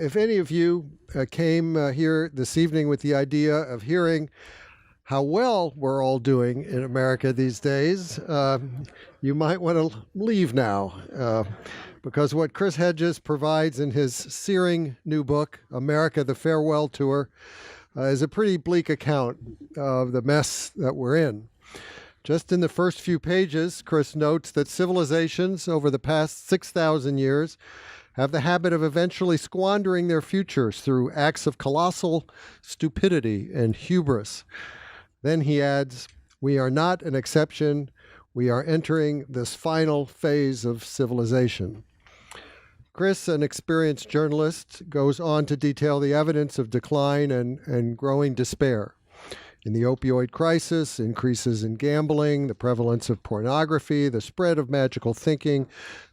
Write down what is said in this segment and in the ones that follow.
If any of you came here this evening with the idea of hearing how well we're all doing in America these days, you might want to leave now, because what Chris Hedges provides in his searing new book, America, the Farewell Tour, is a pretty bleak account of the mess that we're in. Just in the first few pages, Chris notes that civilizations over the past 6,000 years have the habit of eventually squandering their futures through acts of colossal stupidity and hubris. Then he adds, "We are not an exception. We are entering this final phase of civilization." Chris, an experienced journalist, goes on to detail the evidence of decline and growing despair. In the opioid crisis, increases in gambling, the prevalence of pornography, the spread of magical thinking,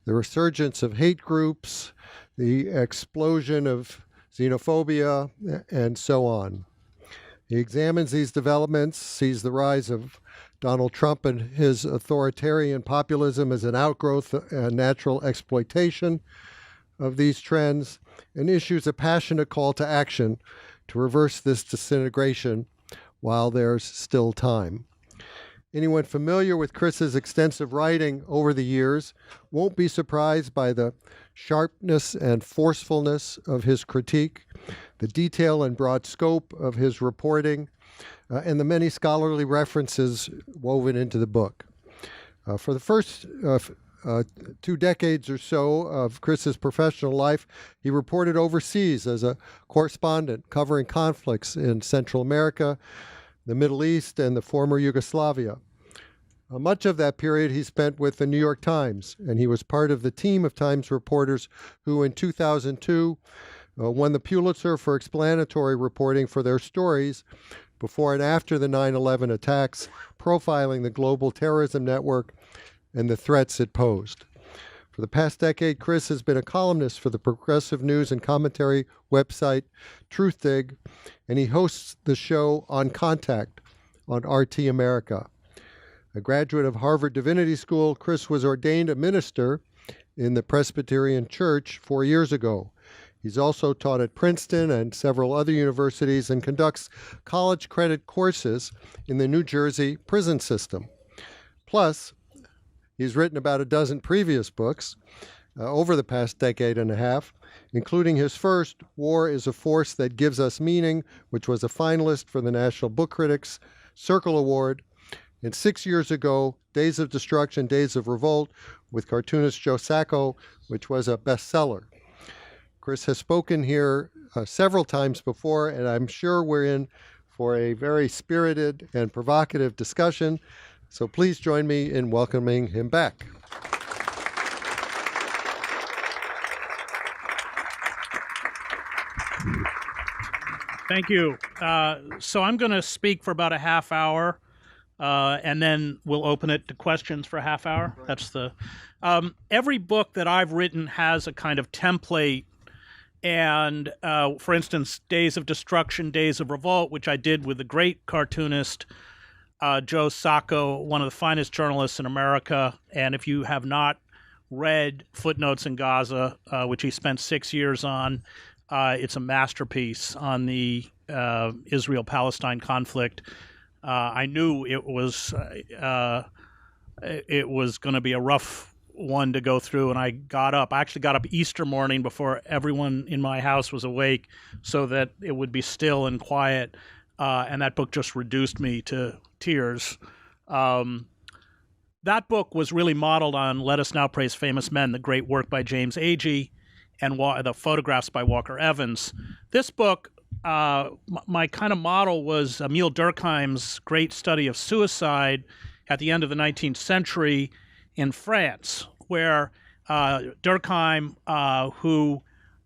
the resurgence of hate groups, the explosion of xenophobia, and so on. He examines these developments, sees the rise of Donald Trump and his authoritarian populism as an outgrowth and natural exploitation of these trends, and issues a passionate call to action to reverse this disintegration while there's still time. Anyone familiar with Chris's extensive writing over the years won't be surprised by the sharpness and forcefulness of his critique, the detail and broad scope of his reporting, and the many scholarly references woven into the book. For the first 2 decades or so of Chris's professional life, he reported overseas as a correspondent covering conflicts in Central America, the Middle East, and the former Yugoslavia. Much of that period he spent with the New York Times, and he was part of the team of Times reporters who in 2002 won the Pulitzer for explanatory reporting for their stories before and after the 9/11 attacks, profiling the global terrorism network and the threats it posed. For the past decade, Chris has been a columnist for the progressive news and commentary website Truthdig, and he hosts the show On Contact on RT America. A graduate of Harvard Divinity School, Chris was ordained a minister in the Presbyterian Church 4 years ago. He's also taught at Princeton and several other universities and conducts college credit courses in the New Jersey prison system. Plus, he's written about a dozen previous books over the past decade and a half, including his first, War is a Force That Gives Us Meaning, which was a finalist for the National Book Critics Circle Award, and 6 years ago, Days of Destruction, Days of Revolt, with cartoonist Joe Sacco, which was a bestseller. Chris has spoken here several times before, and I'm sure we're in for a very spirited and provocative discussion. So please join me in welcoming him back. Thank you. So I'm going to speak for about a half hour, and then we'll open it to questions for a half hour. That's the every book that I've written has a kind of template. And for instance, Days of Destruction, Days of Revolt, which I did with the great cartoonist Joe Sacco, one of the finest journalists in America. And if you have not read Footnotes in Gaza, which he spent 6 years on, it's a masterpiece on the Israel-Palestine conflict. I knew it was going to be a rough one to go through, and I actually got up Easter morning before everyone in my house was awake so that it would be still and quiet, and that book just reduced me to tears. That book was really modeled on Let Us Now Praise Famous Men, the great work by James Agee, and the photographs by Walker Evans. This book, my kind of model was Emile Durkheim's great study of suicide at the end of the 19th century in France, where Durkheim, who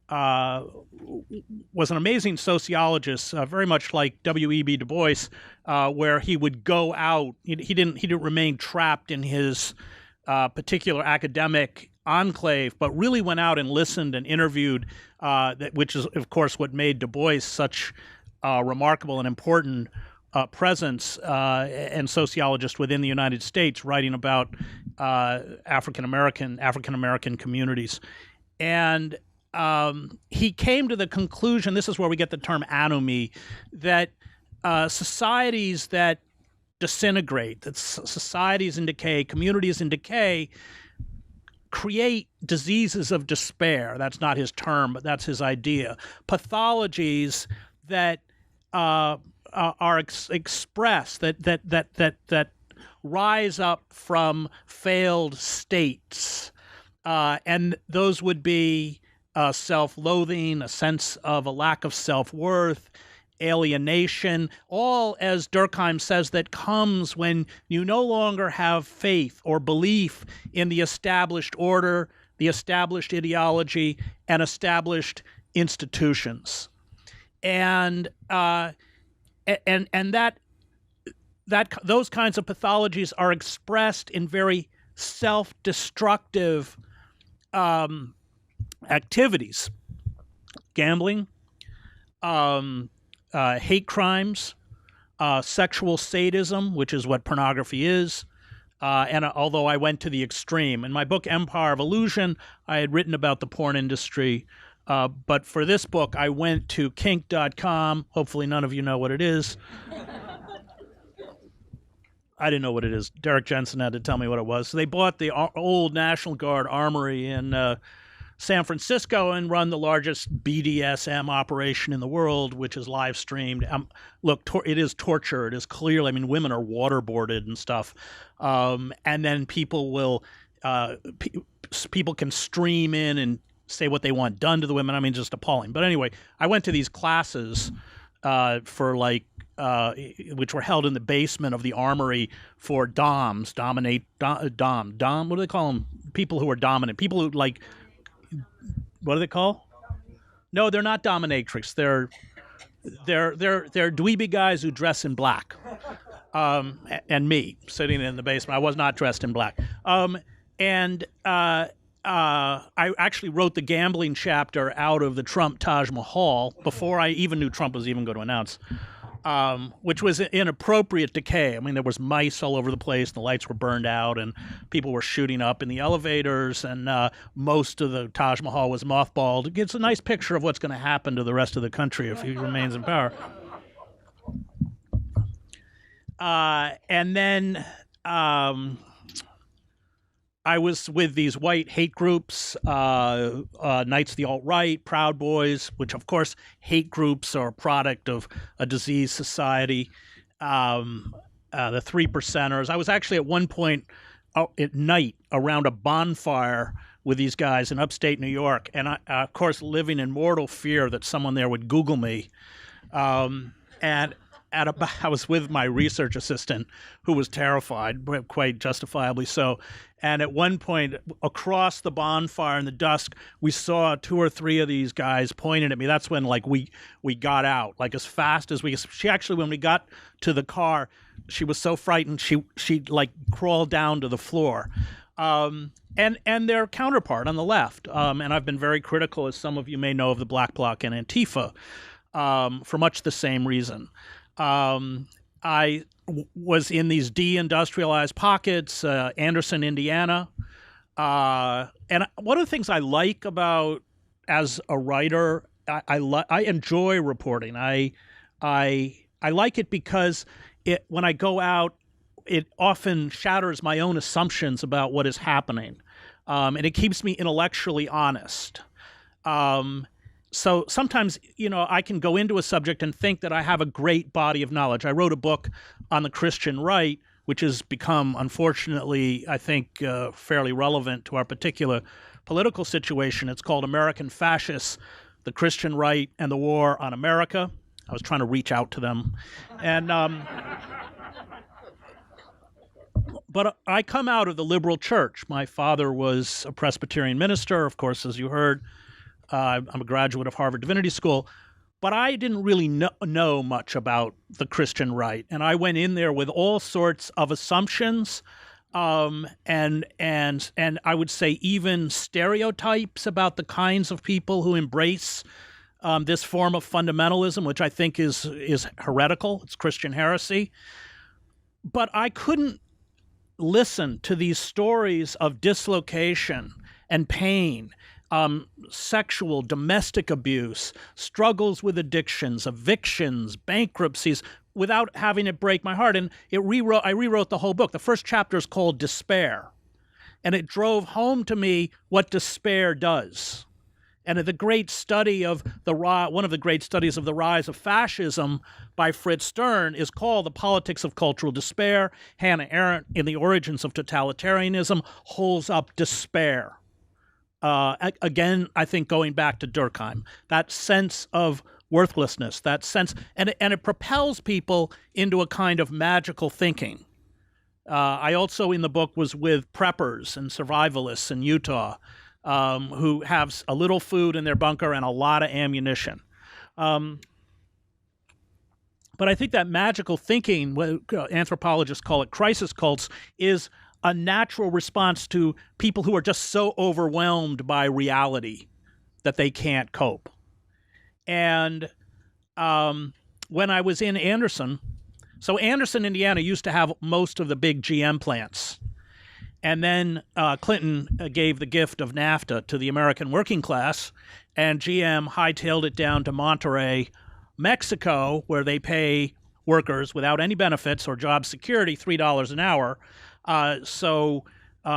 was an amazing sociologist, very much like W.E.B. Du Bois, where he would go out. He didn't remain trapped in his particular academic enclave, but really went out and listened and interviewed, which is, of course, what made Du Bois such a remarkable and important presence and sociologist within the United States, writing about African American communities. And he came to the conclusion, this is where we get the term anomie, that societies that disintegrate, that societies in decay, communities in decay, create diseases of despair. That's not his term, but that's his idea. Pathologies that are expressed, that rise up from failed states, and those would be self-loathing, a sense of a lack of self-worth, alienation, all, as Durkheim says, that comes when you no longer have faith or belief in the established order, the established ideology, and established institutions. And that those kinds of pathologies are expressed in very self-destructive activities: gambling, hate crimes, sexual sadism, which is what pornography is. And although I went to the extreme. In my book, Empire of Illusion, I had written about the porn industry. But for this book, I went to kink.com. Hopefully none of you know what it is. I didn't know what it is. Derek Jensen had to tell me what it was. So they bought the old National Guard armory in San Francisco and run the largest BDSM operation in the world, which is live streamed. Look, it is torture. It is clearly, I mean, women are waterboarded and stuff. And then people will, people can stream in and say what they want done to the women. I mean, just appalling. But anyway, I went to these classes for like, which were held in the basement of the armory for doms, dom, what do they call them? People who are dominant, people who like, what do they call? No, they're not dominatrix. They're dweeby guys who dress in black. And me sitting in the basement. I was not dressed in black. I actually wrote the gambling chapter out of the Trump Taj Mahal before I even knew Trump was even going to announce, which was inappropriate decay. I mean, there was mice all over the place, and the lights were burned out, and people were shooting up in the elevators, and most of the Taj Mahal was mothballed. It gives a nice picture of what's going to happen to the rest of the country if he remains in power. And then I was with these white hate groups, Knights of the Alt-Right, Proud Boys, which, of course, hate groups are a product of a diseased society, the Three Percenters. I was actually at one point at night around a bonfire with these guys in upstate New York, and I, of course, living in mortal fear that someone there would Google me. I was with my research assistant, who was terrified, quite justifiably so. And at one point, across the bonfire in the dusk, we saw 2 or 3 of these guys pointing at me. That's when, like, we got out, like, as fast as we. She actually, when we got to the car, she was so frightened she like crawled down to the floor. And their counterpart on the left. And I've been very critical, as some of you may know, of the Black Bloc and Antifa for much the same reason. I was in these deindustrialized pockets, Anderson, Indiana. And one of the things I like about, as a writer, I enjoy reporting. I like it because when I go out, it often shatters my own assumptions about what is happening. And it keeps me intellectually honest. So sometimes, I can go into a subject and think that I have a great body of knowledge. I wrote a book on the Christian right, which has become, unfortunately, I think, fairly relevant to our particular political situation. It's called American Fascists, the Christian Right, and the War on America. I was trying to reach out to them. And but I come out of the liberal church. My father was a Presbyterian minister, of course, as you heard. I'm a graduate of Harvard Divinity School, but I didn't really know much about the Christian right, and I went in there with all sorts of assumptions, and I would say even stereotypes about the kinds of people who embrace this form of fundamentalism, which I think is heretical. It's Christian heresy. But I couldn't listen to these stories of dislocation and pain sexual, domestic abuse, struggles with addictions, evictions, bankruptcies, without having it break my heart. And I rewrote the whole book. The first chapter is called Despair. And it drove home to me what despair does. And the great study of one of the great studies of the rise of fascism by Fritz Stern is called The Politics of Cultural Despair. Hannah Arendt, in The Origins of Totalitarianism, holds up despair. Again, I think going back to Durkheim, that sense of worthlessness, that sense, and it propels people into a kind of magical thinking. I also, in the book, was with preppers and survivalists in Utah who have a little food in their bunker and a lot of ammunition. But I think that magical thinking, what anthropologists call it crisis cults, is a natural response to people who are just so overwhelmed by reality that they can't cope. And when I was in Anderson, so Anderson, Indiana used to have most of the big GM plants. And then Clinton gave the gift of NAFTA to the American working class, and GM hightailed it down to Monterrey, Mexico, where they pay workers without any benefits or job security $3 an hour. So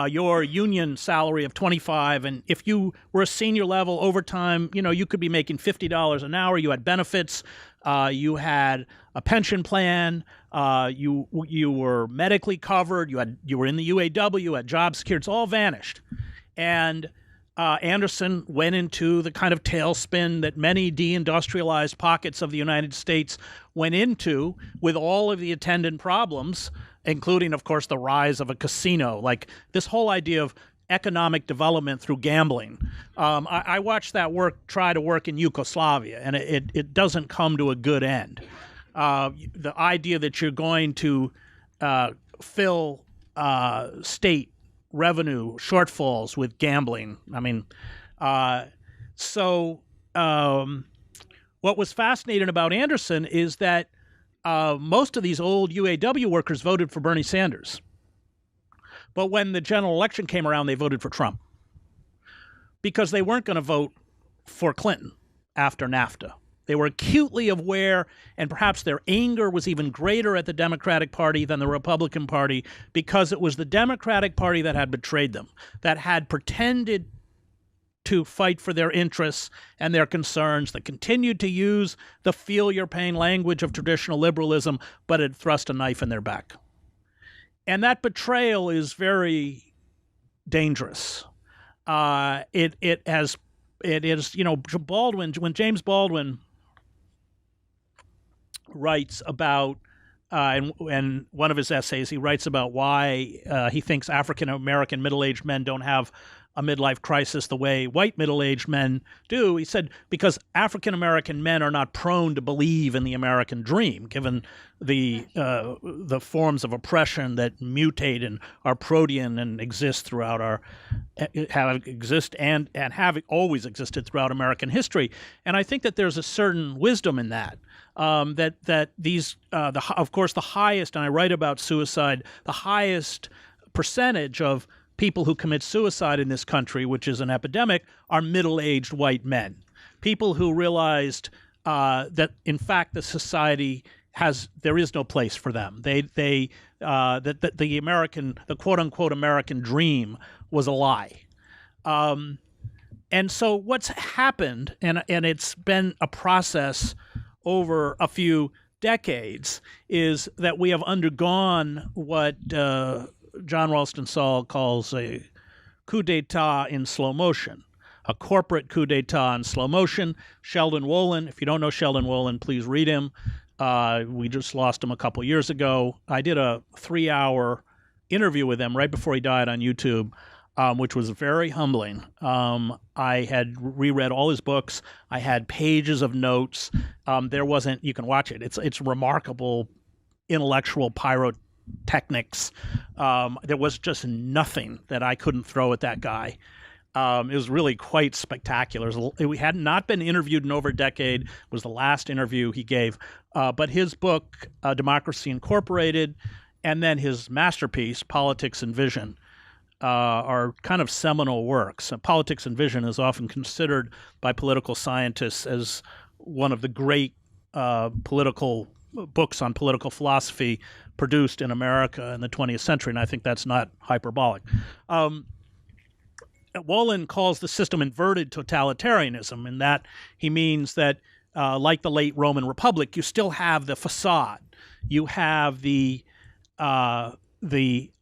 your union salary of $25, and if you were a senior level overtime, you could be making $50 an hour. You had benefits. You had a pension plan. You were medically covered. You were in the UAW. You had job security. It's all vanished. And Anderson went into the kind of tailspin that many deindustrialized pockets of the United States went into, with all of the attendant problems, including, of course, the rise of a casino, like this whole idea of economic development through gambling. I watched that try to work in Yugoslavia, and it doesn't come to a good end. The idea that you're going to fill state revenue shortfalls with gambling. I mean, what was fascinating about Anderson is that most of these old UAW workers voted for Bernie Sanders. But when the general election came around, they voted for Trump because they weren't going to vote for Clinton after NAFTA. They were acutely aware, and perhaps their anger was even greater at the Democratic Party than the Republican Party, because it was the Democratic Party that had betrayed them, that had pretended to fight for their interests and their concerns, that continued to use the feel your pain language of traditional liberalism, but had thrust a knife in their back. And that betrayal is very dangerous. It is, Baldwin, when James Baldwin writes about, and one of his essays, he writes about why he thinks African-American middle-aged men don't have a midlife crisis the way white middle-aged men do. He said, because African-American men are not prone to believe in the American dream, given the forms of oppression that mutate and are protean and exist throughout have always existed throughout American history. And I think that there's a certain wisdom in that. That these, of course, the highest, and I write about suicide, the highest percentage of people who commit suicide in this country, which is an epidemic, are middle-aged white men. People who realized that, in fact, the society there is no place for them. That the quote-unquote American dream was a lie. And so what's happened, and it's been a process over a few decades, is that we have undergone what John Ralston Saul calls a coup d'etat in slow motion, a corporate coup d'etat in slow motion. Sheldon Wolin, if you don't know Sheldon Wolin, please read him. We just lost him a couple years ago. I did a 3-hour interview with him right before he died on YouTube, which was very humbling. I had reread all his books. I had pages of notes. You can watch it. It's remarkable intellectual pyrotechnics. There was just nothing that I couldn't throw at that guy. It was really quite spectacular. We had not been interviewed in over a decade. It was the last interview he gave. But his book, Democracy Incorporated, and then his masterpiece, Politics and Vision, are kind of seminal works. Politics and Vision is often considered by political scientists as one of the great political books on political philosophy produced in America in the 20th century, and I think that's not hyperbolic. Wolin calls the system inverted totalitarianism, in that he means that, like the late Roman Republic, you still have the facade, you have the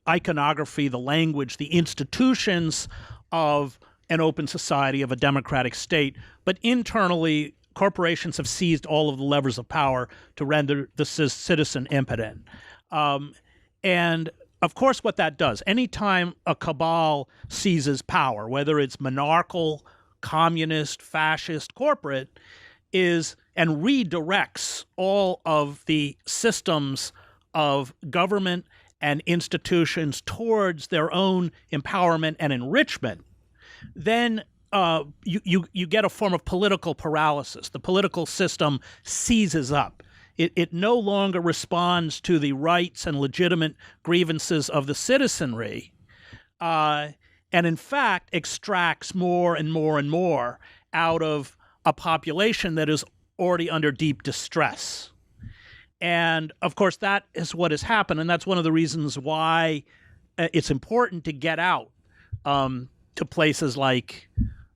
iconography, the language, the institutions of an open society, of a democratic state, but internally, corporations have seized all of the levers of power to render the citizen impotent. And of course, what that does, anytime a cabal seizes power, whether it's monarchical, communist, fascist, corporate, and redirects all of the systems of government and institutions towards their own empowerment and enrichment, then you get a form of political paralysis. The political system seizes up. It no longer responds to the rights and legitimate grievances of the citizenry, and in fact extracts more and more and more out of a population that is already under deep distress. And of course, that is what has happened, and that's one of the reasons why it's important to get out to places like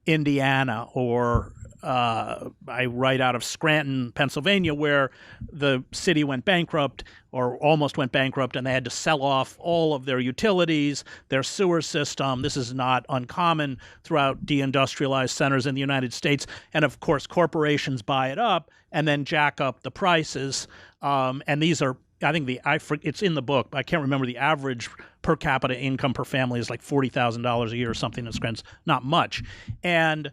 Indiana, or I write out of Scranton, Pennsylvania, where the city went bankrupt or almost went bankrupt, and they had to sell off all of their utilities, their sewer system. This is not uncommon throughout deindustrialized centers in the United States. And of course, corporations buy it up and then jack up the prices. And these are, I think it's in the book, but I can't remember the average per capita income per family is like $40,000 a year or something in Scranton. Not much. And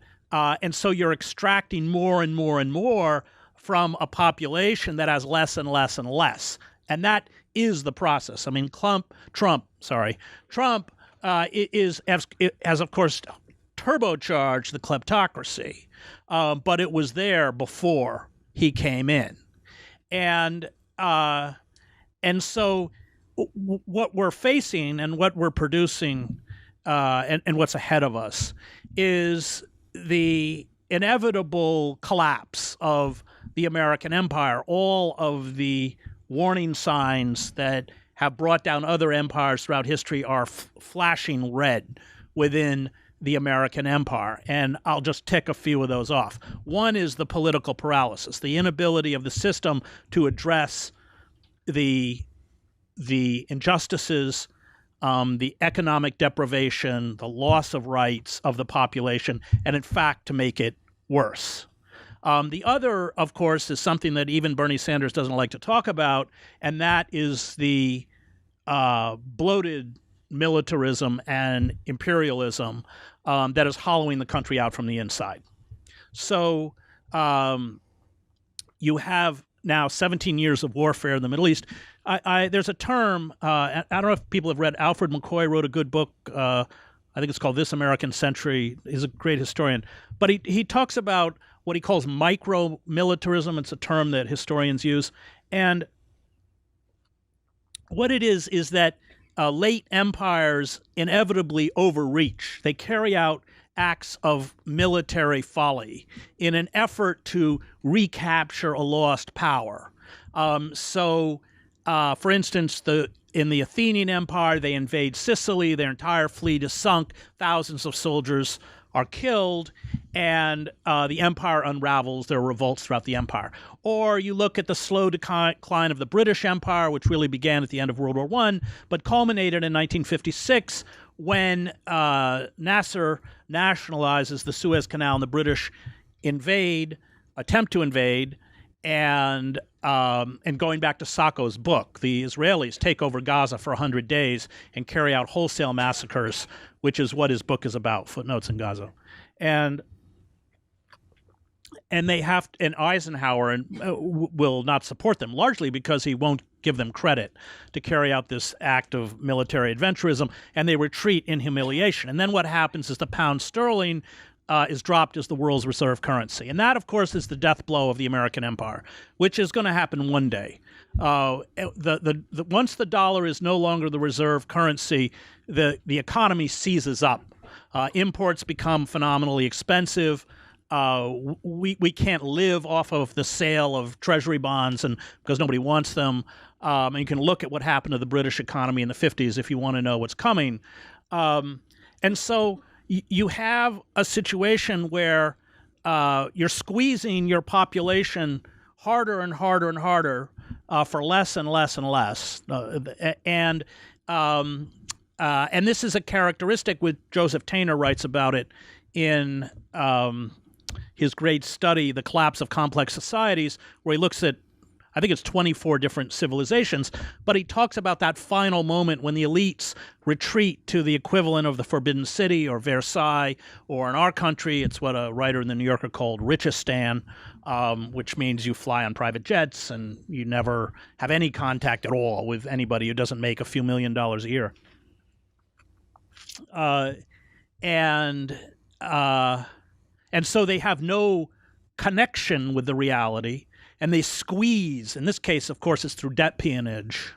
so you're extracting more and more and more from a population that has less and less and less. And that is the process. I mean, Trump has, of course, turbocharged the kleptocracy, but it was there before he came in. And so what we're facing and what we're producing and what's ahead of us is the inevitable collapse of the American empire. All of the warning signs that have brought down other empires throughout history are flashing red within the American empire. And I'll just tick a few of those off. One is the political paralysis, the inability of the system to address the injustices, the economic deprivation, the loss of rights of the population, and in fact, to make it worse. The other, of course, is something that even Bernie Sanders doesn't like to talk about, and that is the bloated militarism and imperialism that is hollowing the country out from the inside. So you have now 17 years of warfare in the Middle East. There's a term, I don't know if people have read, Alfred McCoy wrote a good book, I think it's called This American Century. He's a great historian. But he talks about what he calls micro-militarism. It's a term that historians use. And what it is that late empires inevitably overreach. They carry out acts of military folly in an effort to recapture a lost power. For instance, in the Athenian Empire, they invade Sicily, their entire fleet is sunk, thousands of soldiers are killed, and the empire unravels. There are revolts throughout the empire. Or you look at the slow decline of the British Empire, which really began at the end of World War I, but culminated in 1956 when Nasser nationalizes the Suez Canal and the British attempt to invade, and going back to Sacco's book, the Israelis take over Gaza for 100 days and carry out wholesale massacres, which is what his book is about, Footnotes in Gaza. And Eisenhower will not support them, largely because he won't give them credit to carry out this act of military adventurism, and they retreat in humiliation. And then what happens is the pound sterling is dropped as the world's reserve currency. And that, of course, is the death blow of the American empire, which is going to happen one day. Once the dollar is no longer the reserve currency, the economy seizes up. Imports become phenomenally expensive. We can't live off of the sale of treasury bonds, and because nobody wants them. And you can look at what happened to the British economy in the 50s if you want to know what's coming. And so you have a situation where you're squeezing your population harder and harder and harder for less and less and less. And this is a characteristic which Joseph Tainer writes about it in his great study, The Collapse of Complex Societies, where he looks at, I think it's 24 different civilizations, but he talks about that final moment when the elites retreat to the equivalent of the Forbidden City or Versailles, or in our country, it's what a writer in the New Yorker called Richistan, which means you fly on private jets and you never have any contact at all with anybody who doesn't make a few $1 million a year. And so they have no connection with the reality, and they squeeze. In this case, of course, it's through debt peonage.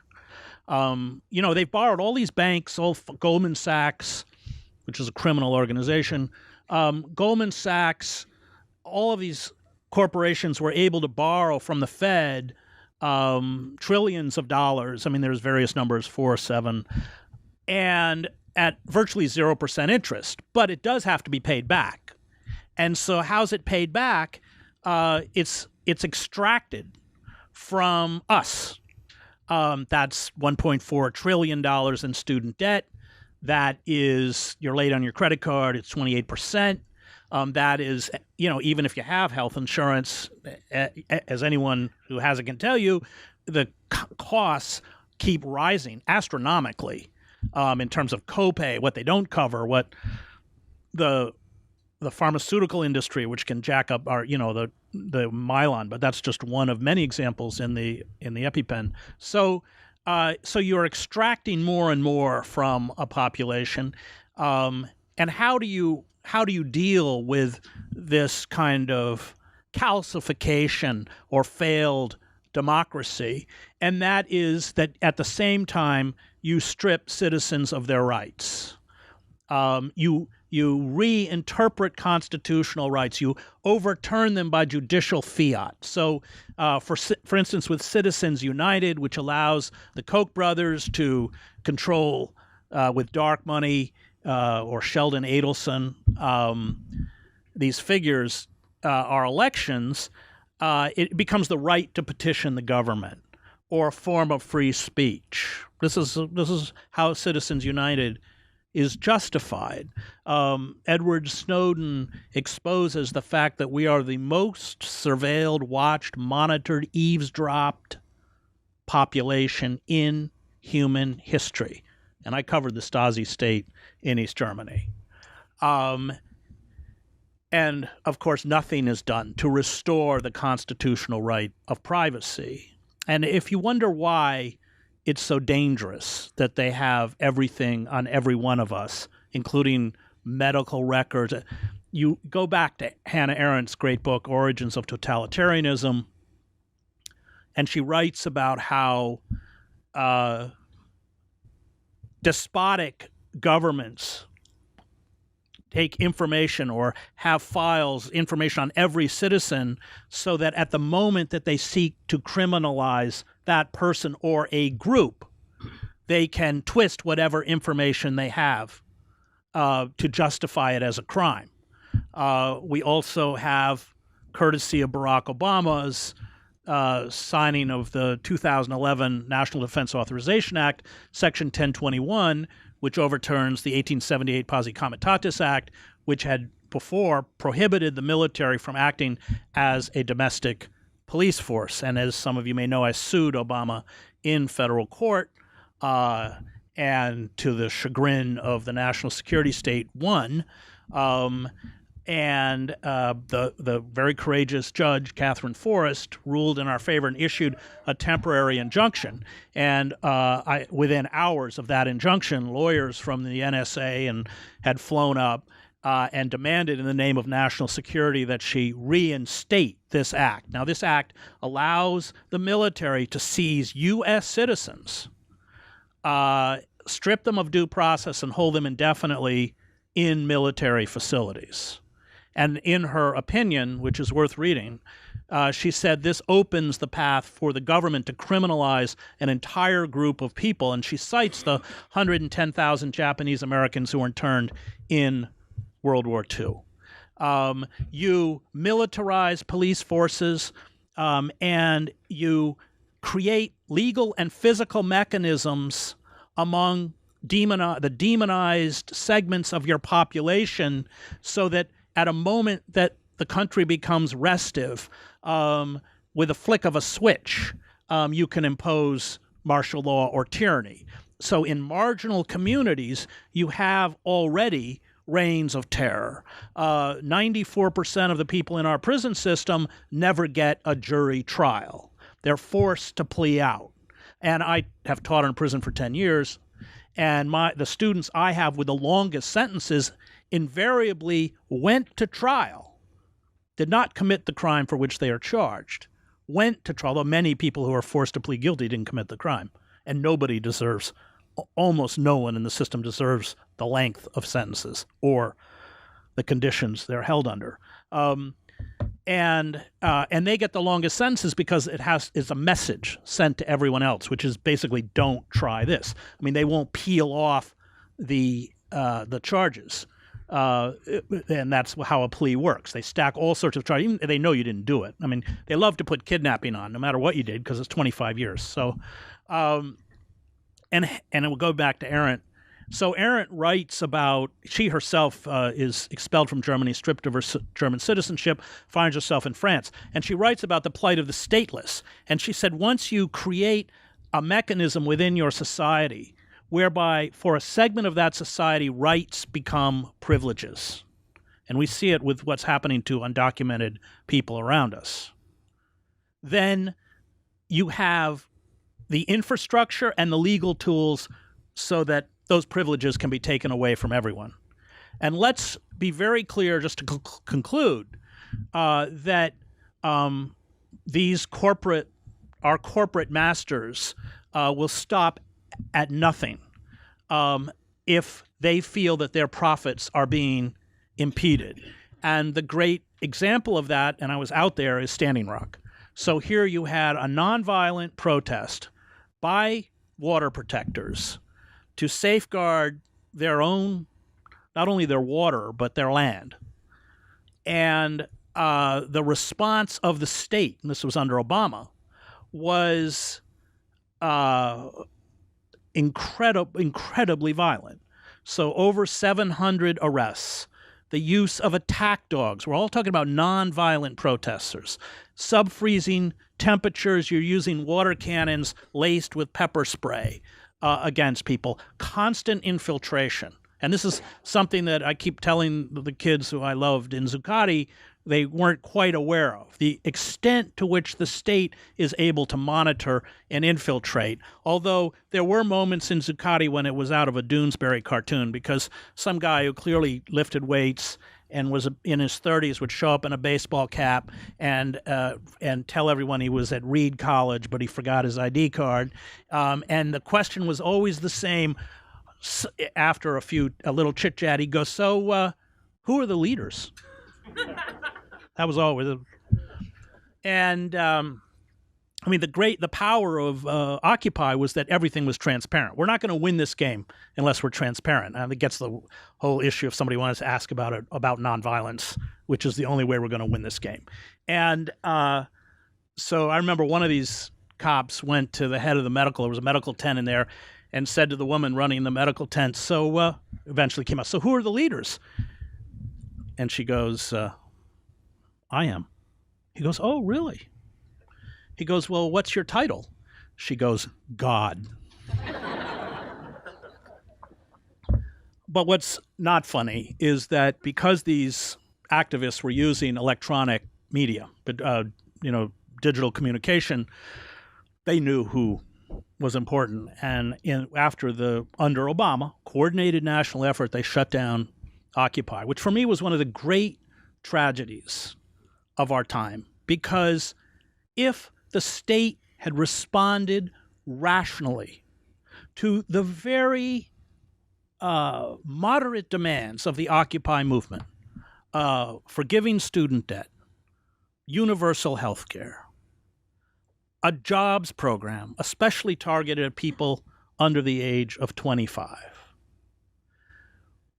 They've borrowed all these banks, Goldman Sachs, which is a criminal organization, Goldman Sachs, all of these corporations were able to borrow from the Fed trillions of dollars. I mean, there's various numbers, 4, 7, and at virtually 0% interest, but it does have to be paid back. And so how's it paid back? It's extracted from us. That's $1.4 trillion in student debt. That is, you're late on your credit card, it's 28%. That is, even if you have health insurance, as anyone who has it can tell you, the costs keep rising astronomically in terms of copay, what they don't cover, what the pharmaceutical industry, which can jack up our, the miliion, but that's just one of many examples in the EpiPen. So you're extracting more and more from a population, and how do you deal with this kind of calcification or failed democracy? And that is that at the same time you strip citizens of their rights. You reinterpret constitutional rights. You overturn them by judicial fiat. So, for instance, with Citizens United, which allows the Koch brothers to control with dark money or Sheldon Adelson these figures, our elections, it becomes the right to petition the government or a form of free speech. This is how Citizens United is justified. Edward Snowden exposes the fact that we are the most surveilled, watched, monitored, eavesdropped population in human history. And I covered the Stasi state in East Germany. And, of course, nothing is done to restore the constitutional right of privacy. And if you wonder why it's so dangerous that they have everything on every one of us, including medical records. You go back to Hannah Arendt's great book, Origins of Totalitarianism, and she writes about how despotic governments take information or have files, information on every citizen, so that at the moment that they seek to criminalize that person or a group, they can twist whatever information they have to justify it as a crime. We also have, courtesy of Barack Obama's signing of the 2011 National Defense Authorization Act, Section 1021, which overturns the 1878 Posse Comitatus Act, which had before prohibited the military from acting as a domestic police force. And as some of you may know, I sued Obama in federal court, and to the chagrin of the national security state, won. And the very courageous judge, Catherine Forrest, ruled in our favor and issued a temporary injunction. And within hours of that injunction, lawyers from the NSA had flown up and demanded in the name of national security that she reinstate this act. Now, this act allows the military to seize U.S. citizens, strip them of due process, and hold them indefinitely in military facilities. And in her opinion, which is worth reading, she said this opens the path for the government to criminalize an entire group of people. And she cites the 110,000 Japanese Americans who were interned in World War II. You militarize police forces, and you create legal and physical mechanisms among the demonized segments of your population, so that at a moment that the country becomes restive, with a flick of a switch, you can impose martial law or tyranny. So in marginal communities, you have already reigns of terror. 94% of the people in our prison system never get a jury trial. They're forced to plea out. And I have taught in prison for 10 years, and the students I have with the longest sentences invariably went to trial, did not commit the crime for which they are charged, went to trial, though many people who are forced to plead guilty didn't commit the crime. And nobody deserves, almost no one in the system deserves the length of sentences or the conditions they're held under. And they get the longest sentences because it's a message sent to everyone else, which is basically don't try this. I mean, they won't peel off the charges. And that's how a plea works. They stack all sorts of charges. Even they know you didn't do it. I mean, they love to put kidnapping on, no matter what you did, because it's 25 years. So, and it will go back to Arendt. So Arendt writes about, she herself is expelled from Germany, stripped of her German citizenship, finds herself in France. And she writes about the plight of the stateless. And she said, once you create a mechanism within your society whereby for a segment of that society, rights become privileges. And we see it with what's happening to undocumented people around us. Then you have the infrastructure and the legal tools so that those privileges can be taken away from everyone. And let's be very clear, just to conclude, that our corporate masters will stop at nothing if they feel that their profits are being impeded. And the great example of that, and I was out there, is Standing Rock. So here you had a nonviolent protest by water protectors to safeguard their own, not only their water, but their land. And the response of the state, and this was under Obama, was incredibly violent. So over 700 arrests, the use of attack dogs. We're all talking about nonviolent protesters. Sub-freezing temperatures, you're using water cannons laced with pepper spray against people. Constant infiltration. And this is something that I keep telling the kids who I loved in Zuccotti they weren't quite aware of, the extent to which the state is able to monitor and infiltrate. Although there were moments in Zuccotti when it was out of a Doonesbury cartoon, because some guy who clearly lifted weights and was in his 30s would show up in a baseball cap and tell everyone he was at Reed College, but he forgot his ID card. And the question was always the same. After a little chit chat, he goes, "So, who are the leaders?" That was always, and I mean, the power of Occupy was that everything was transparent. We're not going to win this game unless we're transparent. And it gets the whole issue if somebody wants to ask about nonviolence, which is the only way we're going to win this game. And so I remember one of these cops went to the head of there was a medical tent in there, and said to the woman running the medical tent, so eventually came out, "So who are the leaders?" And she goes, "I am." He goes, "Oh, really?" He goes, "Well, what's your title?" She goes, "God." But what's not funny is that because these activists were using electronic media, digital communication, they knew who was important. And under Obama, coordinated national effort, they shut down Occupy, which for me was one of the great tragedies of our time, because if the state had responded rationally to the very moderate demands of the Occupy movement, forgiving student debt, universal health care, a jobs program, especially targeted at people under the age of 25,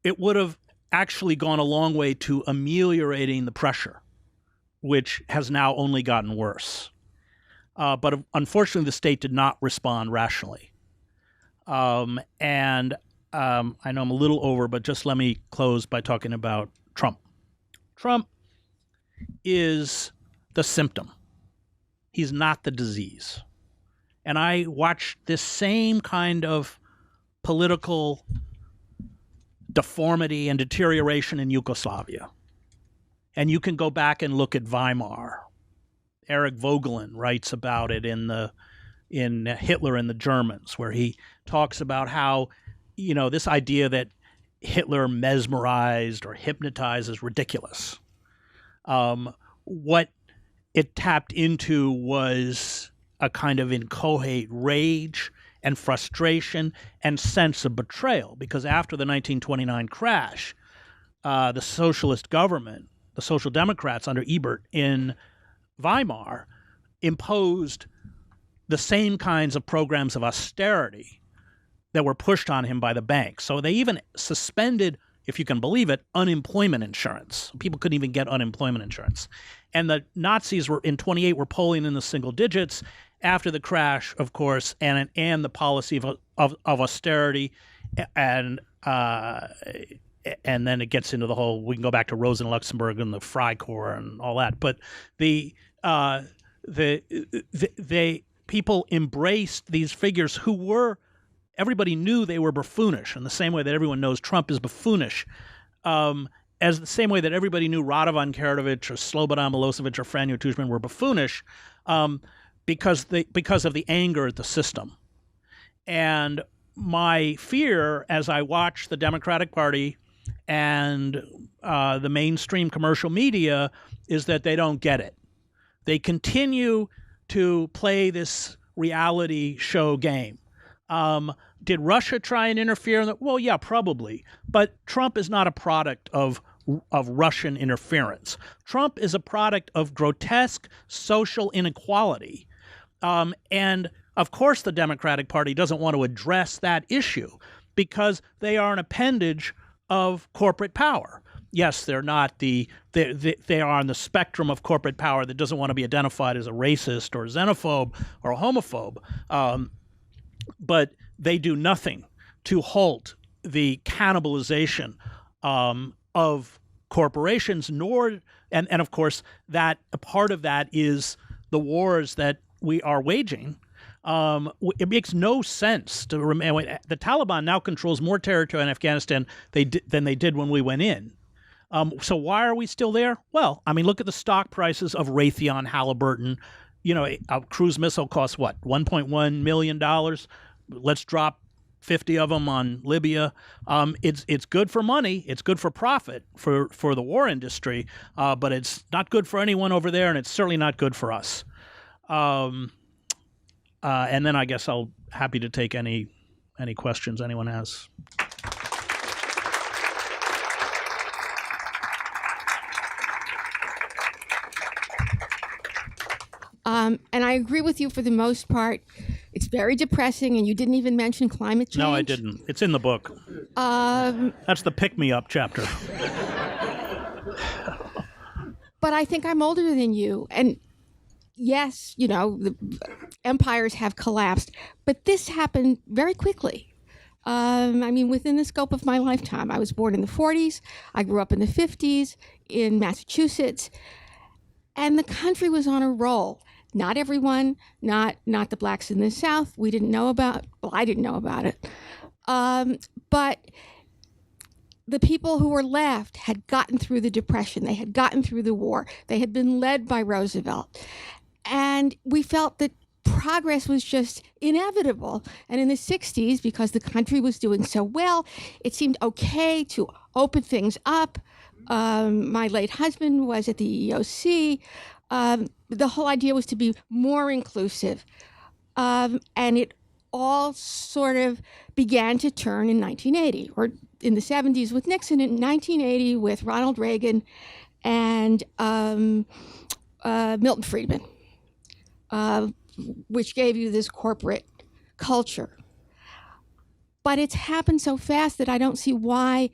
it would have actually gone a long way to ameliorating the pressure, which has now only gotten worse. But unfortunately, the state did not respond rationally. I know I'm a little over, but just let me close by talking about Trump. Trump is the symptom. He's not the disease. And I watched this same kind of political deformity and deterioration in Yugoslavia. And you can go back and look at Weimar. Eric Vogelin writes about it in Hitler and the Germans, where he talks about how, this idea that Hitler mesmerized or hypnotized is ridiculous. What it tapped into was a kind of inchoate rage and frustration and sense of betrayal, because after the 1929 crash, the socialist government, the Social Democrats under Ebert in Weimar, imposed the same kinds of programs of austerity that were pushed on him by the banks. So they even suspended, if you can believe it, unemployment insurance. People couldn't even get unemployment insurance. And the Nazis were in 28 were polling in the single digits after the crash, of course, and the policy of austerity, and then it gets into the whole. We can go back to Rosa Luxemburg and the Freikorps and all that. But the people embraced these figures who were. Everybody knew they were buffoonish in the same way that everyone knows Trump is buffoonish, as the same way that everybody knew Radovan Karadzic or Slobodan Milosevic or Franjo Tuđman were buffoonish, because of the anger at the system. And my fear, as I watch the Democratic Party and the mainstream commercial media, is that they don't get it. They continue to play this reality show game. Did Russia try and interfere? Well, yeah, probably. But Trump is not a product of Russian interference. Trump is a product of grotesque social inequality. And of course, the Democratic Party doesn't want to address that issue because they are an appendage of corporate power. Yes, they're not they are on the spectrum of corporate power that doesn't want to be identified as a racist or a xenophobe or a homophobe. But they do nothing to halt the cannibalization of corporations, and of course that a part of that is the wars that we are waging. It makes no sense to remain. The Taliban now controls more territory in Afghanistan than they did when we went in. So why are we still there? Well, I mean, look at the stock prices of Raytheon, Halliburton. A cruise missile costs what, $1.1 million? Let's drop 50 of them on Libya. It's good for money. It's good for profit for the war industry, but it's not good for anyone over there, and it's certainly not good for us. And then I guess I'll happy to take any questions anyone has. And I agree with you for the most part. It's very depressing, and you didn't even mention climate change. No, I didn't. It's in the book. That's the pick-me-up chapter. But I think I'm older than you, and yes, the empires have collapsed, but this happened very quickly. Within the scope of my lifetime. I was born in the 40s. I grew up in the 50s in Massachusetts, and the country was on a roll. Not everyone, not the blacks in the South. I didn't know about it. But the people who were left had gotten through the Depression. They had gotten through the war. They had been led by Roosevelt. And we felt that progress was just inevitable. And in the 60s, because the country was doing so well, it seemed okay to open things up. My late husband was at the EEOC. The whole idea was to be more inclusive. And it all sort of began to turn in 1980, or in the 70s with Nixon, in 1980 with Ronald Reagan and Milton Friedman, which gave you this corporate culture. But it's happened so fast that I don't see why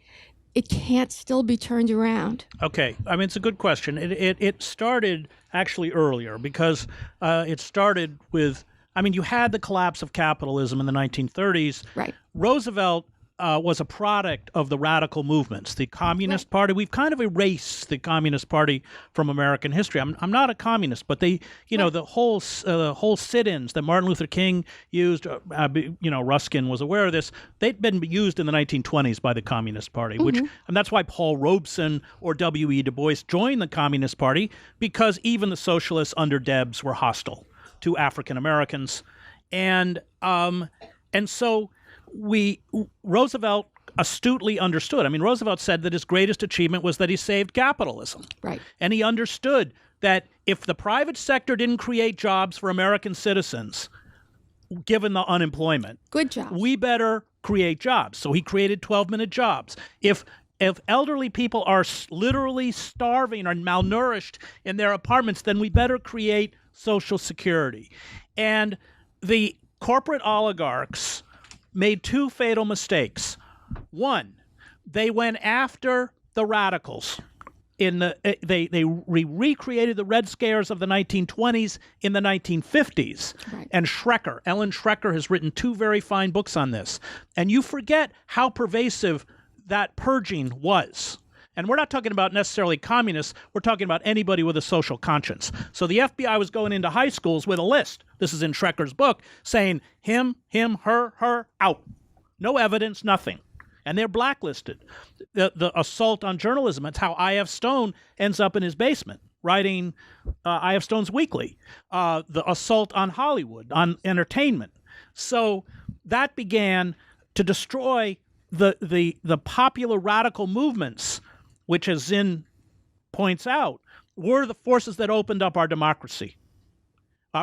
it can't still be turned around. Okay, I mean, it's a good question. It started actually earlier, because it started with, I mean, you had the collapse of capitalism in the 1930s. Right. Roosevelt was a product of the radical movements. The Communist Party, we've kind of erased the Communist Party from American history. I'm not a communist, but they, the whole sit-ins that Martin Luther King used, Ruskin was aware of this. They'd been used in the 1920s by the Communist Party, and that's why Paul Robeson or W.E. Du Bois joined the Communist Party, because even the socialists under Debs were hostile to African Americans, and so Roosevelt astutely understood. I mean, Roosevelt said that his greatest achievement was that he saved capitalism. Right. And he understood that if the private sector didn't create jobs for American citizens, given the unemployment, good jobs, we better create jobs. So he created 12-minute jobs. If elderly people are literally starving or malnourished in their apartments, then we better create Social Security. And the corporate oligarchs made two fatal mistakes. One, they went after the radicals. They recreated the Red Scares of the 1920s in the 1950s. Right. And Ellen Schrecker has written two very fine books on this. And you forget how pervasive that purging was. And we're not talking about necessarily communists. We're talking about anybody with a social conscience. So the FBI was going into high schools with a list. This is in Schrecker's book, saying him, her, out. No evidence, nothing. And they're blacklisted. The assault on journalism, that's how I.F. Stone ends up in his basement, writing I.F. Stone's Weekly. The assault on Hollywood, on entertainment. So that began to destroy the popular radical movements, which, as Zinn points out, were the forces that opened up our democracy.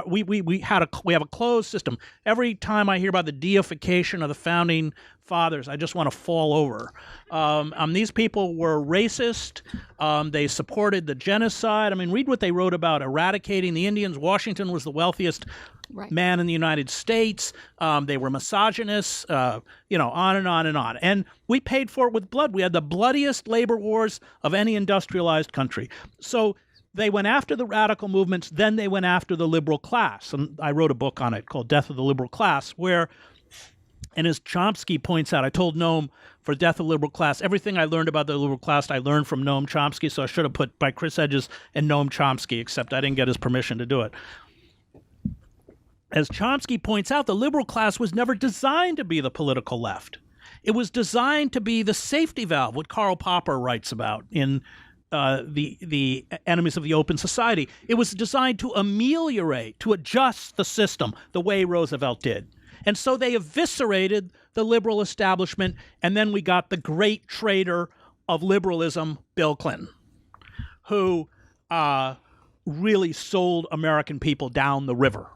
We have a closed system. Every time I hear about the deification of the founding fathers, I just want to fall over. These people were racist. They supported the genocide. I mean, read what they wrote about eradicating the Indians. Washington was the wealthiest man in the United States. They were misogynists, on and on and on. And we paid for it with blood. We had the bloodiest labor wars of any industrialized country. So they went after the radical movements, then they went after the liberal class. And I wrote a book on it called Death of the Liberal Class, where, and as Chomsky points out, I told Noam for Death of the Liberal Class, everything I learned about the liberal class, I learned from Noam Chomsky, so I should have put by Chris Hedges and Noam Chomsky, except I didn't get his permission to do it. As Chomsky points out, the liberal class was never designed to be the political left. It was designed to be the safety valve, what Karl Popper writes about in the Enemies of the Open Society. It was designed to ameliorate, to adjust the system the way Roosevelt did. And so they eviscerated the liberal establishment, and then we got the great traitor of liberalism, Bill Clinton, who really sold American people down the river.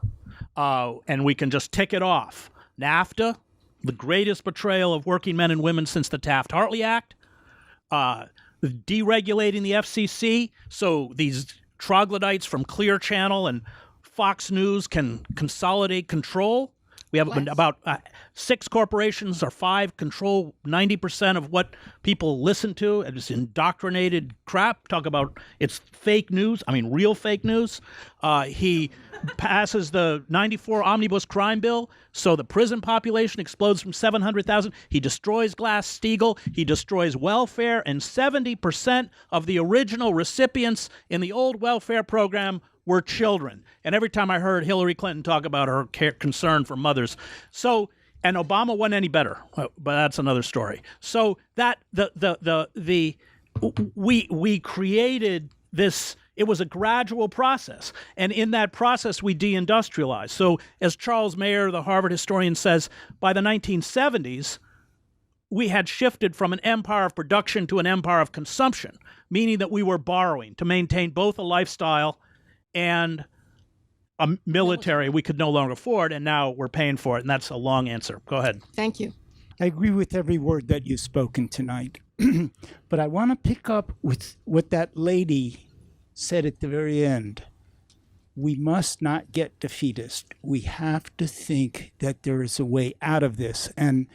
And we can just tick it off. NAFTA, the greatest betrayal of working men and women since the Taft-Hartley Act. Deregulating the FCC so these troglodytes from Clear Channel and Fox News can consolidate control. We have about 6 corporations or 5 control 90% of what people listen to. It's indoctrinated crap. Talk about it's fake news. I mean, real fake news. He passes the 94 Omnibus Crime Bill, so the prison population explodes from 700,000. He destroys Glass-Steagall. He destroys welfare, and 70% of the original recipients in the old welfare program were children. And every time I heard Hillary Clinton talk about her concern for mothers. So, and Obama wasn't any better, but that's another story. So that we created this It was a gradual process. And in that process, we deindustrialized. So as Charles Mayer, the Harvard historian, says, by the 1970s, we had shifted from an empire of production to an empire of consumption, meaning that we were borrowing to maintain both a lifestyle and a military we could no longer afford, and now we're paying for it. And that's a long answer. Go ahead. Thank you. I agree with every word that you've spoken tonight. But I want to pick up with what that lady said at the very end. We must not get defeatist. We have to think that there is a way out of this. And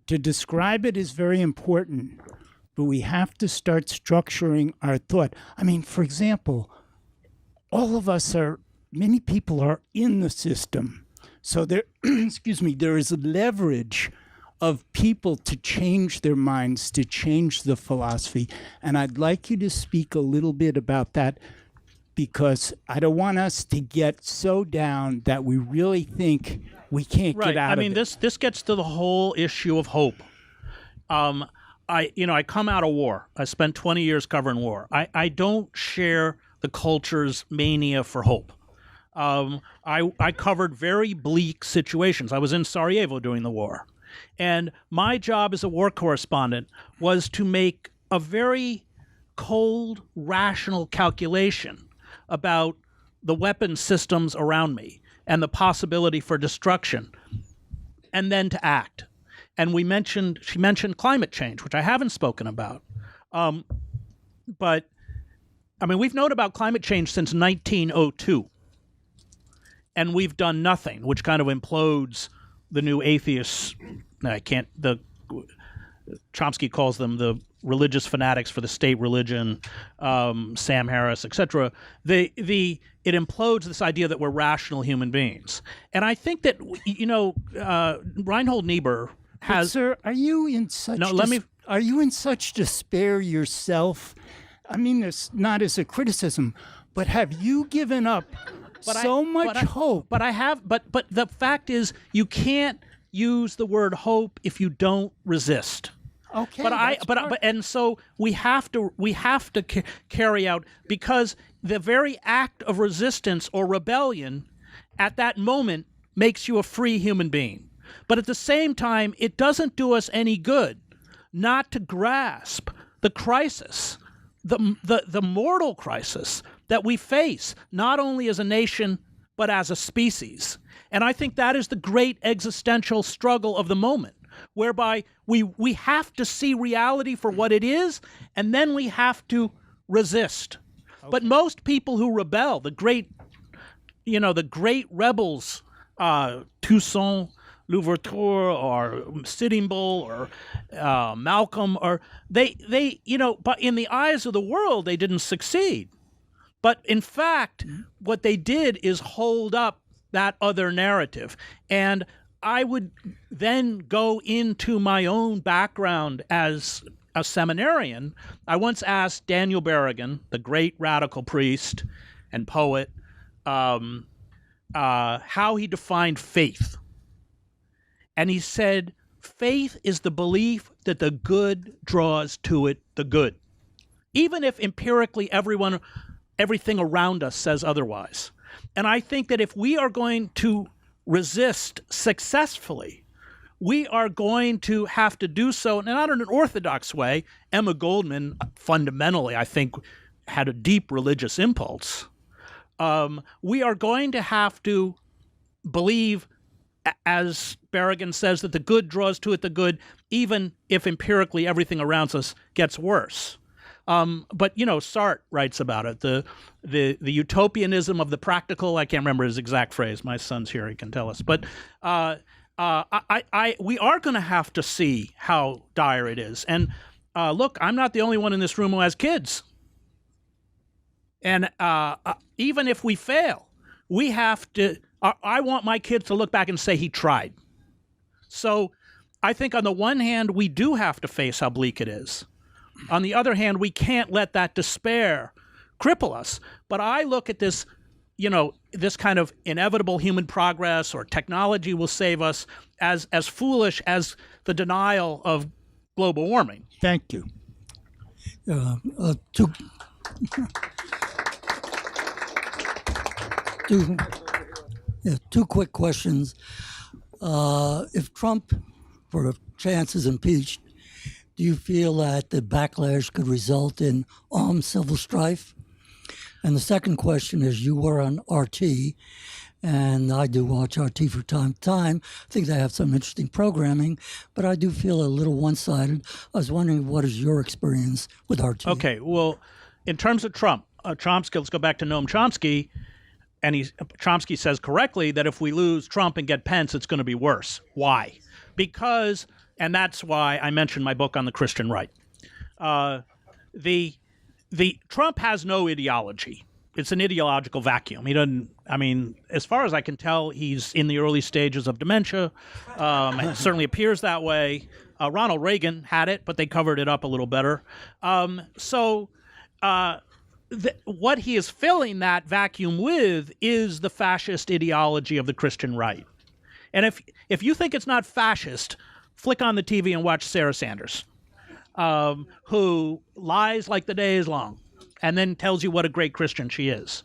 to describe it is very important, but we have to start structuring our thought. I mean, for example, many people are in the system. So there, there is a leverage of people to change their minds, to change the philosophy. And I'd like you to speak a little bit about that, because I don't want us to get so down that we really think we can't get out of it. This gets to the whole issue of hope. I come out of war. I spent 20 years covering war. I don't share the culture's mania for hope. I covered very bleak situations. I was in Sarajevo during the war. And my job as a war correspondent was to make a very cold, rational calculation about the weapon systems around me and the possibility for destruction, and then to act. And she mentioned climate change, which I haven't spoken about. But we've known about climate change since 1902, and we've done nothing, which kind of implodes the new atheists. Chomsky calls them the religious fanatics for the state religion, Sam Harris, etc. It implodes this idea that we're rational human beings. And I think that, Reinhold Niebuhr has... But sir, are you in such despair yourself? I mean, it's not as a criticism, but have you given up much hope? But I have. But the fact is, you can't use the word hope if you don't resist. Okay. And so we have to carry out, because the very act of resistance or rebellion at that moment makes you a free human being. But at the same time, it doesn't do us any good not to grasp the crisis, the mortal crisis that we face, not only as a nation, but as a species. And I think that is the great existential struggle of the moment, whereby we have to see reality for what it is, and then we have to resist. Okay. But most people who rebel, the great rebels, Toussaint Louverture or Sitting Bull or Malcolm, or they but in the eyes of the world, they didn't succeed. But in fact, what they did is hold up that other narrative. And I would then go into my own background as a seminarian. I once asked Daniel Berrigan, the great radical priest and poet, how he defined faith. And he said, faith is the belief that the good draws to it the good, even if empirically everything around us says otherwise. And I think that if we are going to resist successfully, we are going to have to do so, not in an orthodox way. Emma Goldman, fundamentally, I think, had a deep religious impulse. We are going to have to believe, as Berrigan says, that the good draws to it the good, even if empirically everything around us gets worse. But Sartre writes about it, the utopianism of the practical. I can't remember his exact phrase. My son's here; he can tell us. But we are going to have to see how dire it is. And look, I'm not the only one in this room who has kids. And even if we fail, we have to. I want my kids to look back and say he tried. So I think on the one hand, we do have to face how bleak it is. On the other hand, we can't let that despair cripple us. But I look at this, this kind of inevitable human progress or technology will save us as foolish as the denial of global warming. Thank you. Two, two quick questions. If Trump, for a chance, is impeached, do you feel that the backlash could result in armed civil strife? And the second question is, you were on RT, and I do watch RT from time to time. I think they have some interesting programming, but I do feel a little one-sided. I was wondering, what is your experience with RT? Okay, well, in terms of Trump, Chomsky, let's go back to Noam Chomsky, and Chomsky says correctly that if we lose Trump and get Pence, it's going to be worse. Why? Because, and that's why I mentioned my book on the Christian right. The Trump has no ideology. It's an ideological vacuum. He doesn't, I mean, as far as I can tell, he's in the early stages of dementia. It certainly appears that way. Ronald Reagan had it, but they covered it up a little better. What he is filling that vacuum with is the fascist ideology of the Christian right. And if you think it's not fascist, flick on the TV and watch Sarah Sanders, who lies like the day is long and then tells you what a great Christian she is.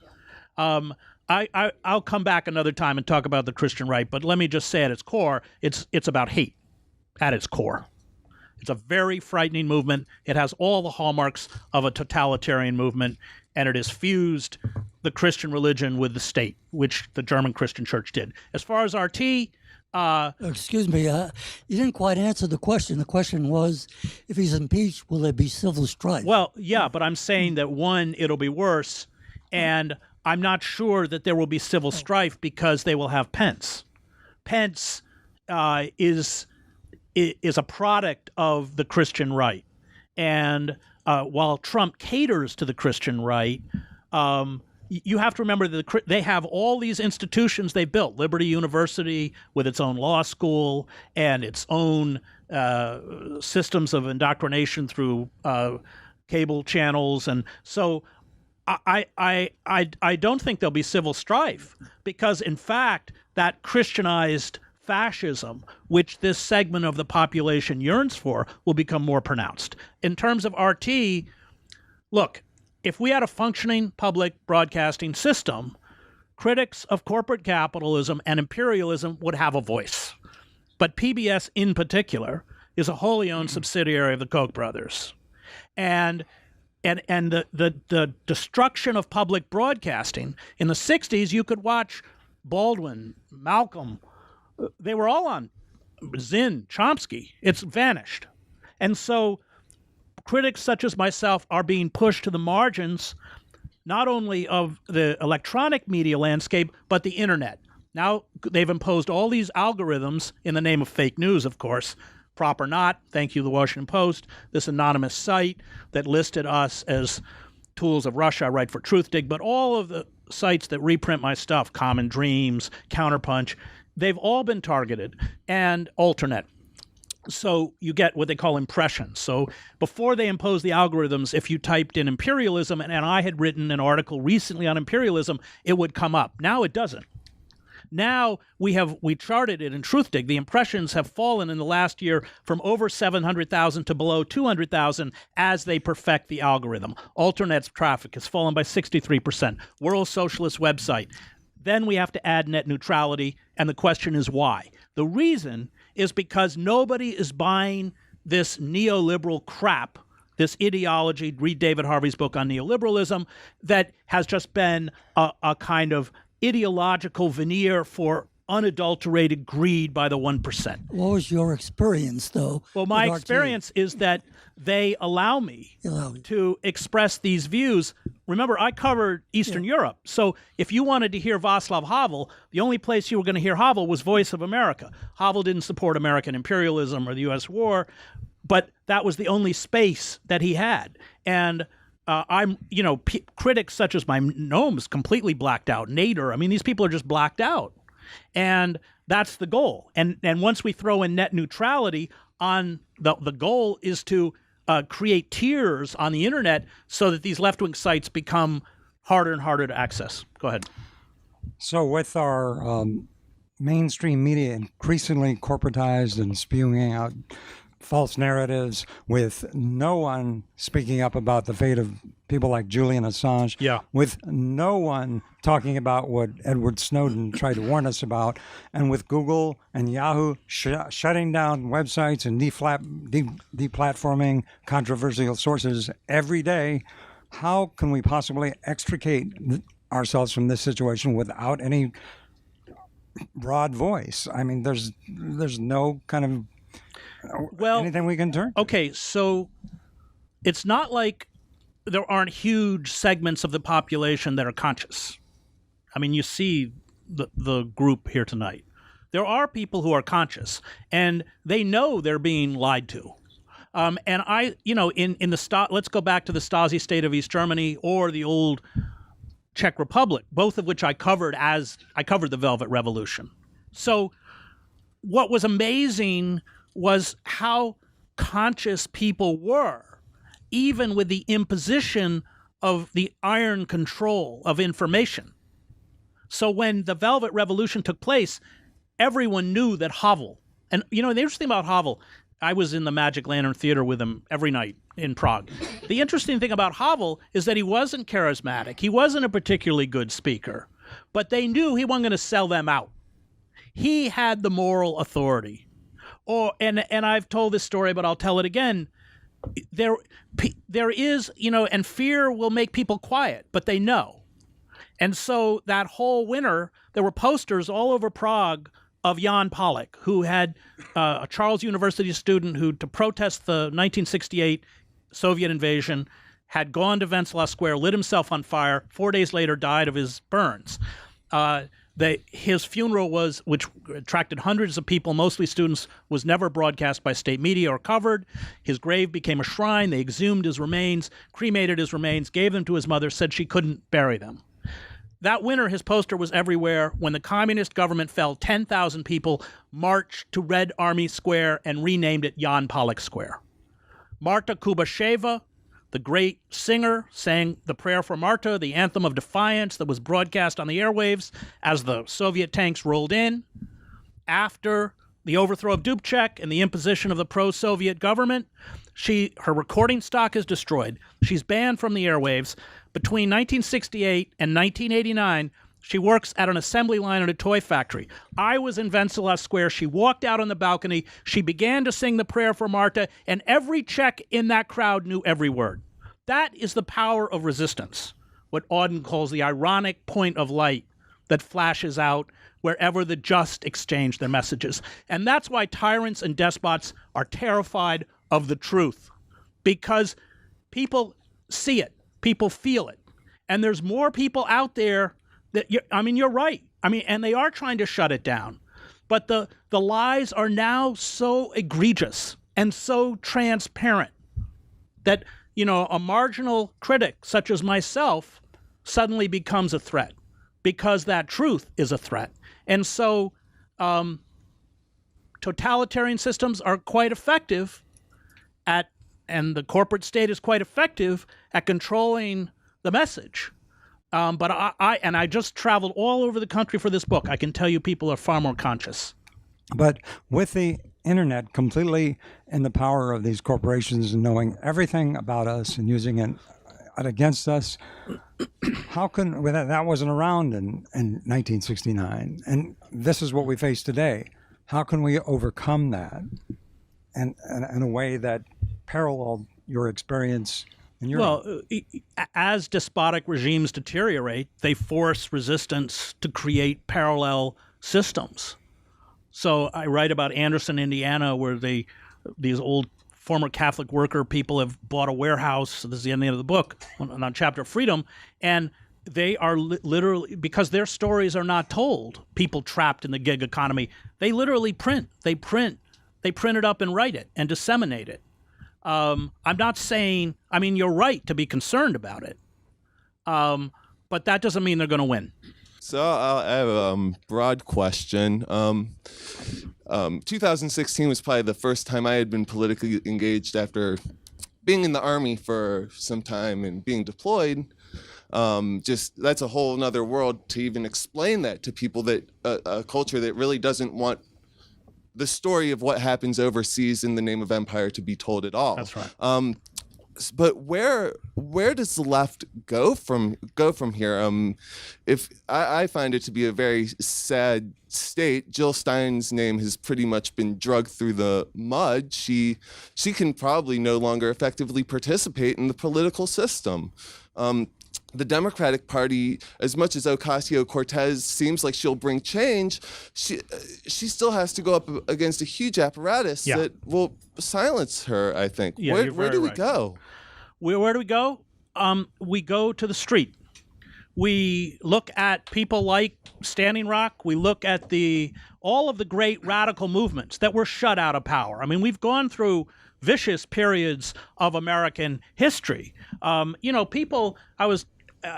I'll come back another time and talk about the Christian right, but let me just say at its core, it's about hate at its core. It's a very frightening movement. It has all the hallmarks of a totalitarian movement, and it has fused the Christian religion with the state, which the German Christian Church did. As far as RT, excuse me, you didn't quite answer the question. The question was, if he's impeached, will there be civil strife? Well, yeah, but I'm saying that one, it'll be worse, and I'm not sure that there will be civil strife because they will have Pence. Pence is a product of the Christian right, and while Trump caters to the Christian right, you have to remember that they have all these institutions they built, Liberty University with its own law school and its own systems of indoctrination through cable channels. And so I don't think there'll be civil strife because, in fact, that Christianized fascism, which this segment of the population yearns for, will become more pronounced. In terms of RT, look, if we had a functioning public broadcasting system, critics of corporate capitalism and imperialism would have a voice. But PBS in particular is a wholly owned subsidiary of the Koch brothers. And the destruction of public broadcasting, in the 60s, you could watch Baldwin, Malcolm, they were all on Zinn, Chomsky. It's vanished. And so critics such as myself are being pushed to the margins, not only of the electronic media landscape, but the internet. Now they've imposed all these algorithms in the name of fake news, of course, prop or not. Thank you, the Washington Post, this anonymous site that listed us as tools of Russia. I write for TruthDig, but all of the sites that reprint my stuff, Common Dreams, Counterpunch, they've all been targeted, and Alternet. So you get what they call impressions. So before they imposed the algorithms, if you typed in imperialism, and I had written an article recently on imperialism, it would come up. Now it doesn't. Now we charted it in TruthDig. The impressions have fallen in the last year from over 700,000 to below 200,000 as they perfect the algorithm. Alternet's traffic has fallen by 63%. World Socialist website. Then we have to add net neutrality, and the question is why? The reason is because nobody is buying this neoliberal crap, this ideology, read David Harvey's book on neoliberalism, that has just been a kind of ideological veneer for unadulterated greed by the 1%. What was your experience, though? Well, my experience is that they allow me to express these views. Remember, I covered Eastern Europe. So if you wanted to hear Václav Havel, the only place you were going to hear Havel was Voice of America. Havel didn't support American imperialism or the U.S. war, but that was the only space that he had. And critics such as my Noam's completely blacked out. Nader, I mean, these people are just blacked out. And that's the goal. And once we throw in net neutrality, on the goal is to create tiers on the internet so that these left-wing sites become harder and harder to access. Go ahead. So with our mainstream media increasingly corporatized and spewing out false narratives, with no one speaking up about the fate of people like Julian Assange, Yeah. with no one talking about what Edward Snowden tried to warn us about, and with Google and Yahoo shutting down websites and deplatforming controversial sources every day, how can we possibly extricate ourselves from this situation without any broad voice? I mean, there's no kind of anything we can turn to. Okay, so it's not like there aren't huge segments of the population that are conscious. I mean, you see the group here tonight. There are people who are conscious, and they know they're being lied to. And in the let's go back to the Stasi state of East Germany or the old Czech Republic, both of which I covered the Velvet Revolution. So what was amazing was how conscious people were, even with the imposition of the iron control of information. So when the Velvet Revolution took place, everyone knew that Havel, and the interesting about Havel, I was in the Magic Lantern Theater with him every night in Prague. The interesting thing about Havel is that he wasn't charismatic. He wasn't a particularly good speaker, but they knew he wasn't going to sell them out. He had the moral authority. And I've told this story, but I'll tell it again. There is, and fear will make people quiet, but they know. And so that whole winter, there were posters all over Prague of Jan Pollock, who had a Charles University student who, to protest the 1968 Soviet invasion, had gone to Wenceslas Square, lit himself on fire, 4 days later died of his burns. His funeral which attracted hundreds of people, mostly students, was never broadcast by state media or covered. His grave became a shrine. They exhumed his remains, cremated his remains, gave them to his mother, said she couldn't bury them. That winter, his poster was everywhere. When the communist government fell, 10,000 people marched to Red Army Square and renamed it Jan Pollock Square. Marta Kubasheva, the great singer, sang the Prayer for Marta, the anthem of defiance that was broadcast on the airwaves as the Soviet tanks rolled in. After the overthrow of Dubček and the imposition of the pro-Soviet government, her recording stock is destroyed. She's banned from the airwaves. Between 1968 and 1989, she works at an assembly line at a toy factory. I was in Wenceslas Square. She walked out on the balcony. She began to sing the Prayer for Marta, and every Czech in that crowd knew every word. That is the power of resistance, what Auden calls the ironic point of light that flashes out wherever the just exchange their messages. And that's why tyrants and despots are terrified of the truth, because people see it, people feel it. And there's more people out there that, you're right. And they are trying to shut it down. But the lies are now so egregious and so transparent that, a marginal critic such as myself suddenly becomes a threat, because that truth is a threat. And so totalitarian systems are quite effective and the corporate state is quite effective at controlling the message. But I just traveled all over the country for this book. I can tell you people are far more conscious. But with the internet completely in the power of these corporations and knowing everything about us and using it against us, how can that wasn't around in 1969, and this is what we face today? How can we overcome that, and in a way that paralleled your experience? As despotic regimes deteriorate, they force resistance to create parallel systems. So I write about Anderson, Indiana, where these old former Catholic worker people have bought a warehouse. So this is the end of the book on Chapter of Freedom. And they are literally, because their stories are not told, people trapped in the gig economy, they literally print. They print it up and write it and disseminate it. I'm not saying, you're right to be concerned about it. But that doesn't mean they're going to win. So I have a broad question. 2016 was probably the first time I had been politically engaged after being in the Army for some time and being deployed. That's a whole nother world to even explain that to people, that a culture that really doesn't want the story of what happens overseas in the name of empire to be told at all. That's right. but where does the left go from here? If I find it to be a very sad state. Jill Stein's name has pretty much been dragged through the mud. She can probably no longer effectively participate in the political system. The Democratic Party, as much as Ocasio-Cortez seems like she'll bring change, she still has to go up against a huge apparatus that will silence her, I think. Yeah, Where do we go? Where do we go? We go to the street. We look at people like Standing Rock. We look at all of the great radical movements that were shut out of power. I mean, we've gone through vicious periods of American history. I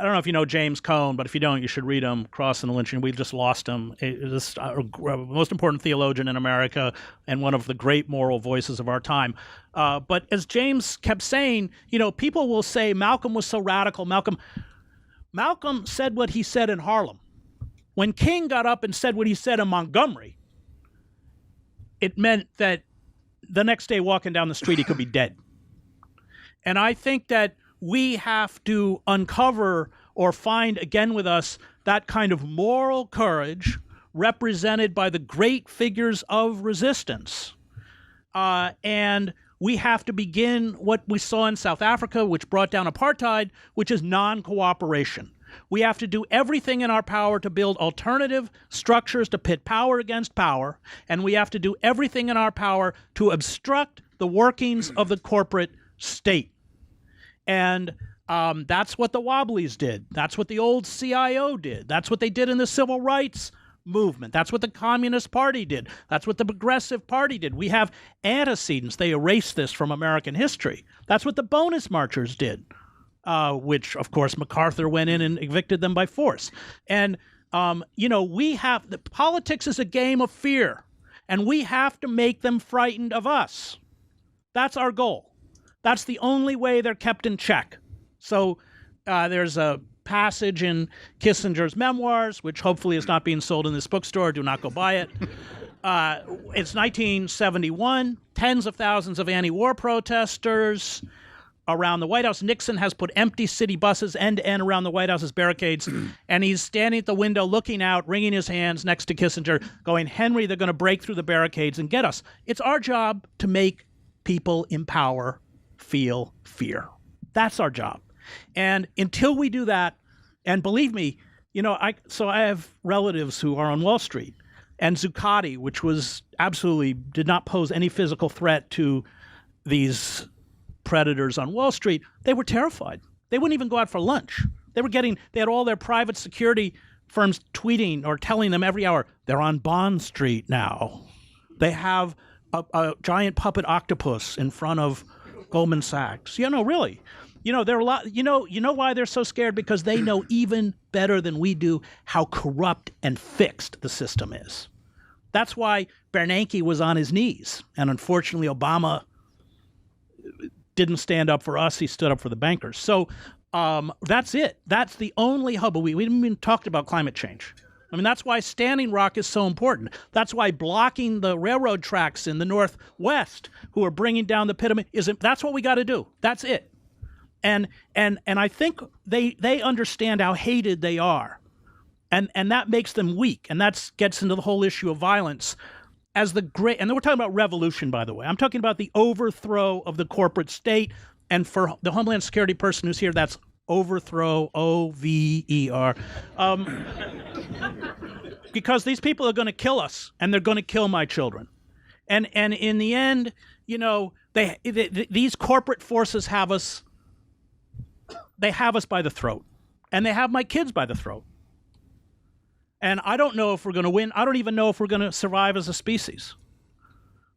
don't know if you know James Cone, but if you don't, you should read him, Crossing the Lynching. We've just lost him. This most important theologian in America and one of the great moral voices of our time. But as James kept saying, people will say Malcolm was so radical. Malcolm said what he said in Harlem. When King got up and said what he said in Montgomery, it meant that the next day walking down the street, he could be dead. And I think that we have to uncover or find again with us that kind of moral courage represented by the great figures of resistance. And we have to begin what we saw in South Africa, which brought down apartheid, which is non-cooperation. We have to do everything in our power to build alternative structures to pit power against power, and we have to do everything in our power to obstruct the workings of the corporate state. And that's what the Wobblies did. That's what the old CIO did. That's what they did in the civil rights movement. That's what the Communist Party did. That's what the Progressive Party did. We have antecedents. They erased this from American history. That's what the Bonus Marchers did, which, of course, MacArthur went in and evicted them by force. And, politics is a game of fear, and we have to make them frightened of us. That's our goal. That's the only way they're kept in check. So there's a passage in Kissinger's memoirs, which hopefully is not being sold in this bookstore. Do not go buy it. It's 1971. Tens of thousands of anti-war protesters around the White House. Nixon has put empty city buses end to end around the White House's barricades, and he's standing at the window looking out, wringing his hands next to Kissinger, going, Henry, they're going to break through the barricades and get us. It's our job to make people in power feel fear. That's our job. And until we do that, and believe me, I have relatives who are on Wall Street, and Zuccotti, which was absolutely did not pose any physical threat to these predators on Wall Street, they were terrified. They wouldn't even go out for lunch. They had all their private security firms tweeting or telling them every hour, they're on Bond Street now. They have a giant puppet octopus in front of Goldman Sachs. Really. There are a lot. You know why they're so scared? Because they know even better than we do how corrupt and fixed the system is. That's why Bernanke was on his knees, and unfortunately, Obama didn't stand up for us. He stood up for the bankers. So that's it. That's the only hub. We haven't even talked about climate change. I mean, that's why Standing Rock is so important. That's why blocking the railroad tracks in the Northwest who are bringing down the pyramid that's what we got to do. That's it. And I think they understand how hated they are. And that makes them weak. And that gets into the whole issue of violence as and then we're talking about revolution, by the way. I'm talking about the overthrow of the corporate state. And for the Homeland Security person who's here, that's overthrow, O-V-E-R. Because these people are going to kill us, and they're going to kill my children. And in the end, these corporate forces have us. They have us by the throat, and they have my kids by the throat. And I don't know if we're going to win. I don't even know if we're going to survive as a species.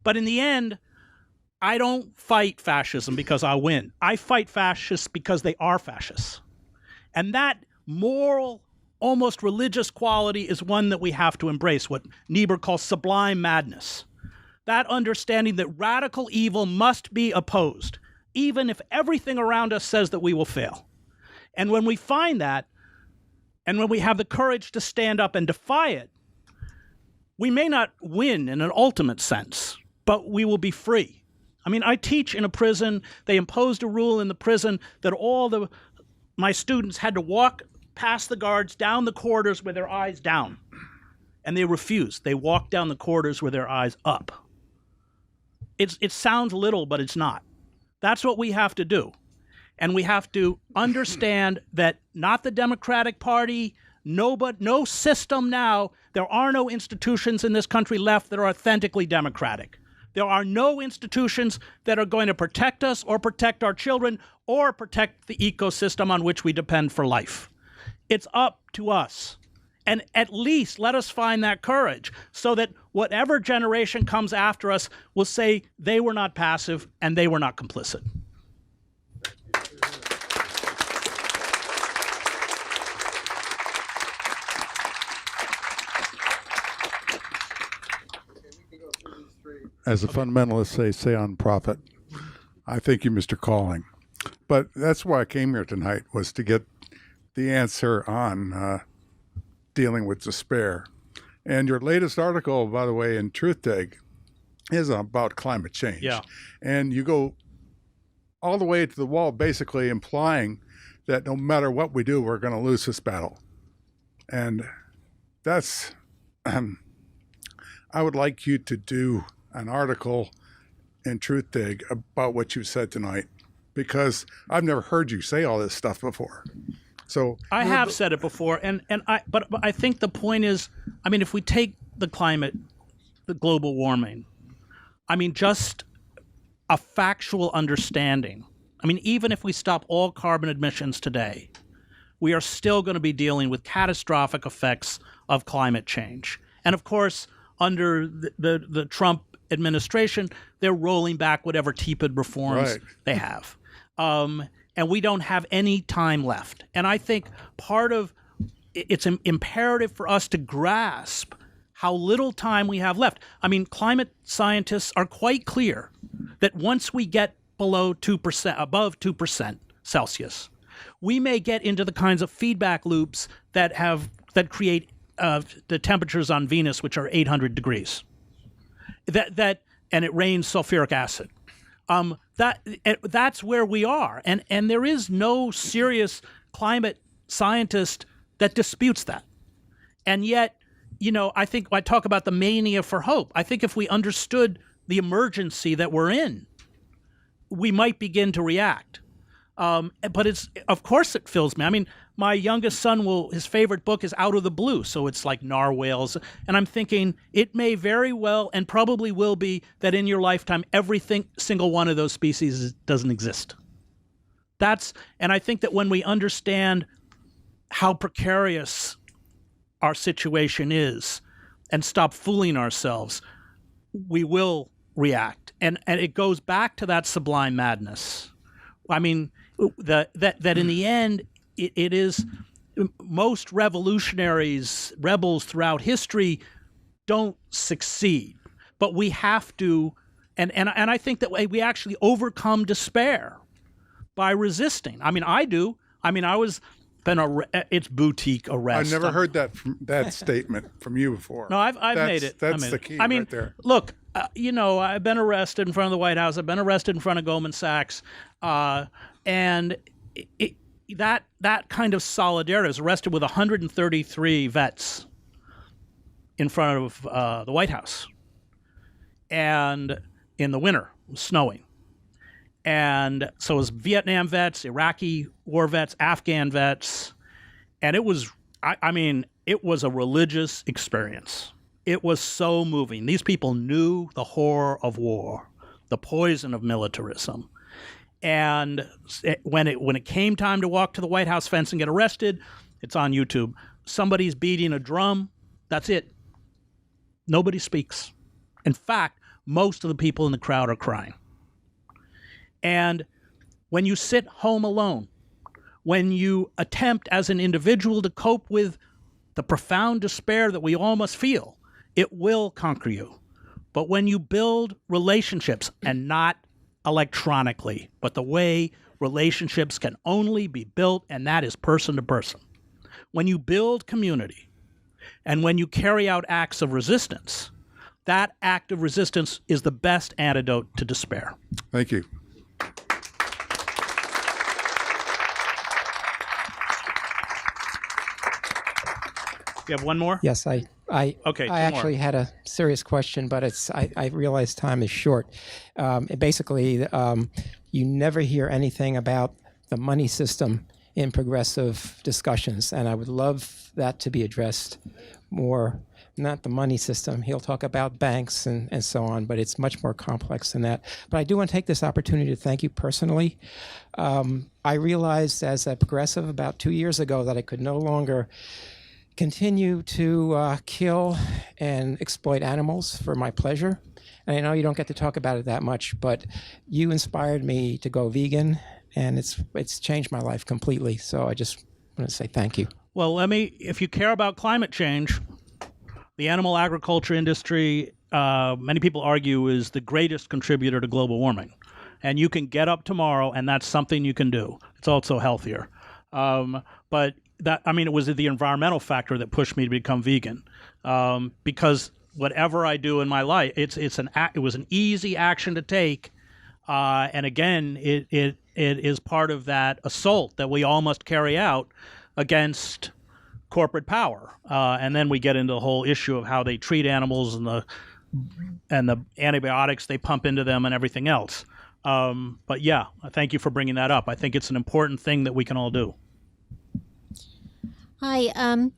But in the end, I don't fight fascism because I win. I fight fascists because they are fascists. And that moral, almost religious quality is one that we have to embrace, what Niebuhr calls sublime madness. That understanding that radical evil must be opposed, even if everything around us says that we will fail. And when we find that, and when we have the courage to stand up and defy it, we may not win in an ultimate sense, but we will be free. I mean, I teach in a prison. They imposed a rule in the prison that my students had to walk past the guards down the corridors with their eyes down. And they refused. They walked down the corridors with their eyes up. It sounds little, but it's not. That's what we have to do. And we have to understand that not the Democratic Party, no system now, there are no institutions in this country left that are authentically democratic. There are no institutions that are going to protect us or protect our children or protect the ecosystem on which we depend for life. It's up to us. And at least let us find that courage so that whatever generation comes after us will say they were not passive and they were not complicit. As a fundamentalist, say on profit. I thank you, Mr. Calling. But that's why I came here tonight, was to get the answer on dealing with despair. And your latest article, by the way, in TruthDig, is about climate change. Yeah. And you go all the way to the wall, basically implying that no matter what we do, we're going to lose this battle. And that's, I would like you to do an article in TruthDig about what you said tonight, because I've never heard you say all this stuff before. So I have said it before, but I think the point is, I mean, if we take the climate, the global warming, I mean, just a factual understanding. I mean, even if we stop all carbon emissions today, we are still going to be dealing with catastrophic effects of climate change. And of course, under the Trump administration, they're rolling back whatever TPID reforms they have. And we don't have any time left. And I think part of it's imperative for us to grasp how little time we have left. I mean, climate scientists are quite clear that once we get below 2%, above 2% Celsius, we may get into the kinds of feedback loops that create the temperatures on Venus, which are 800 degrees. And it rains sulfuric acid. That's where we are, and there is no serious climate scientist that disputes that. And yet, I think I talk about the mania for hope. I think if we understood the emergency that we're in, we might begin to react. But of course it fills me. I mean, my youngest son his favorite book is Out of the Blue, so it's like narwhals. And I'm thinking it may very well and probably will be that in your lifetime, single one of those species doesn't exist. And I think that when we understand how precarious our situation is and stop fooling ourselves, we will react. And it goes back to that sublime madness. I mean, that in the end, it is most rebels throughout history don't succeed, but we have to, and I think that we actually overcome despair by resisting. I mean, I do. I mean, it's boutique arrest. I never heard that statement from you before. No, I've made it. That's the key. I mean, right there. Look, I've been arrested in front of the White House. I've been arrested in front of Goldman Sachs, and that kind of solidarity. I was arrested with 133 vets in front of the White House, and in the winter, it was snowing. And so it was Vietnam vets, Iraqi war vets, Afghan vets, and it was, it was a religious experience. It was so moving. These people knew the horror of war, the poison of militarism. And when it came time to walk to the White House fence and get arrested, it's on YouTube. Somebody's beating a drum. That's it. Nobody speaks. In fact, most of the people in the crowd are crying. And when you sit home alone, when you attempt as an individual to cope with the profound despair that we all must feel, it will conquer you. But when you build relationships, and not electronically, but the way relationships can only be built, and that is person to person. When you build community, and when you carry out acts of resistance, That act of resistance is the best antidote to despair. Thank you. You have one more? Yes, I Okay, two I actually had a serious question, but I realize time is short. Basically, you never hear anything about the money system in progressive discussions, and I would love that to be addressed more. Not the money system. He'll talk about banks and so on, but it's much more complex than that. But I do want to take this opportunity to thank you personally. I realized as a progressive about 2 years ago that I could no longer continue to kill and exploit animals for my pleasure. And I know you don't get to talk about it that much, but you inspired me to go vegan, and it's changed my life completely. So I just want to say thank you. Well, if you care about climate change, the animal agriculture industry, many people argue, is the greatest contributor to global warming. And you can get up tomorrow, and that's something you can do. It's also healthier. But it was the environmental factor that pushed me to become vegan, because whatever I do in my life, it was an easy action to take, and again, it is part of that assault that we all must carry out against corporate power, and then we get into the whole issue of how they treat animals and the antibiotics they pump into them and everything else. But yeah, thank you for bringing that up. I think it's an important thing that we can all do. Hi.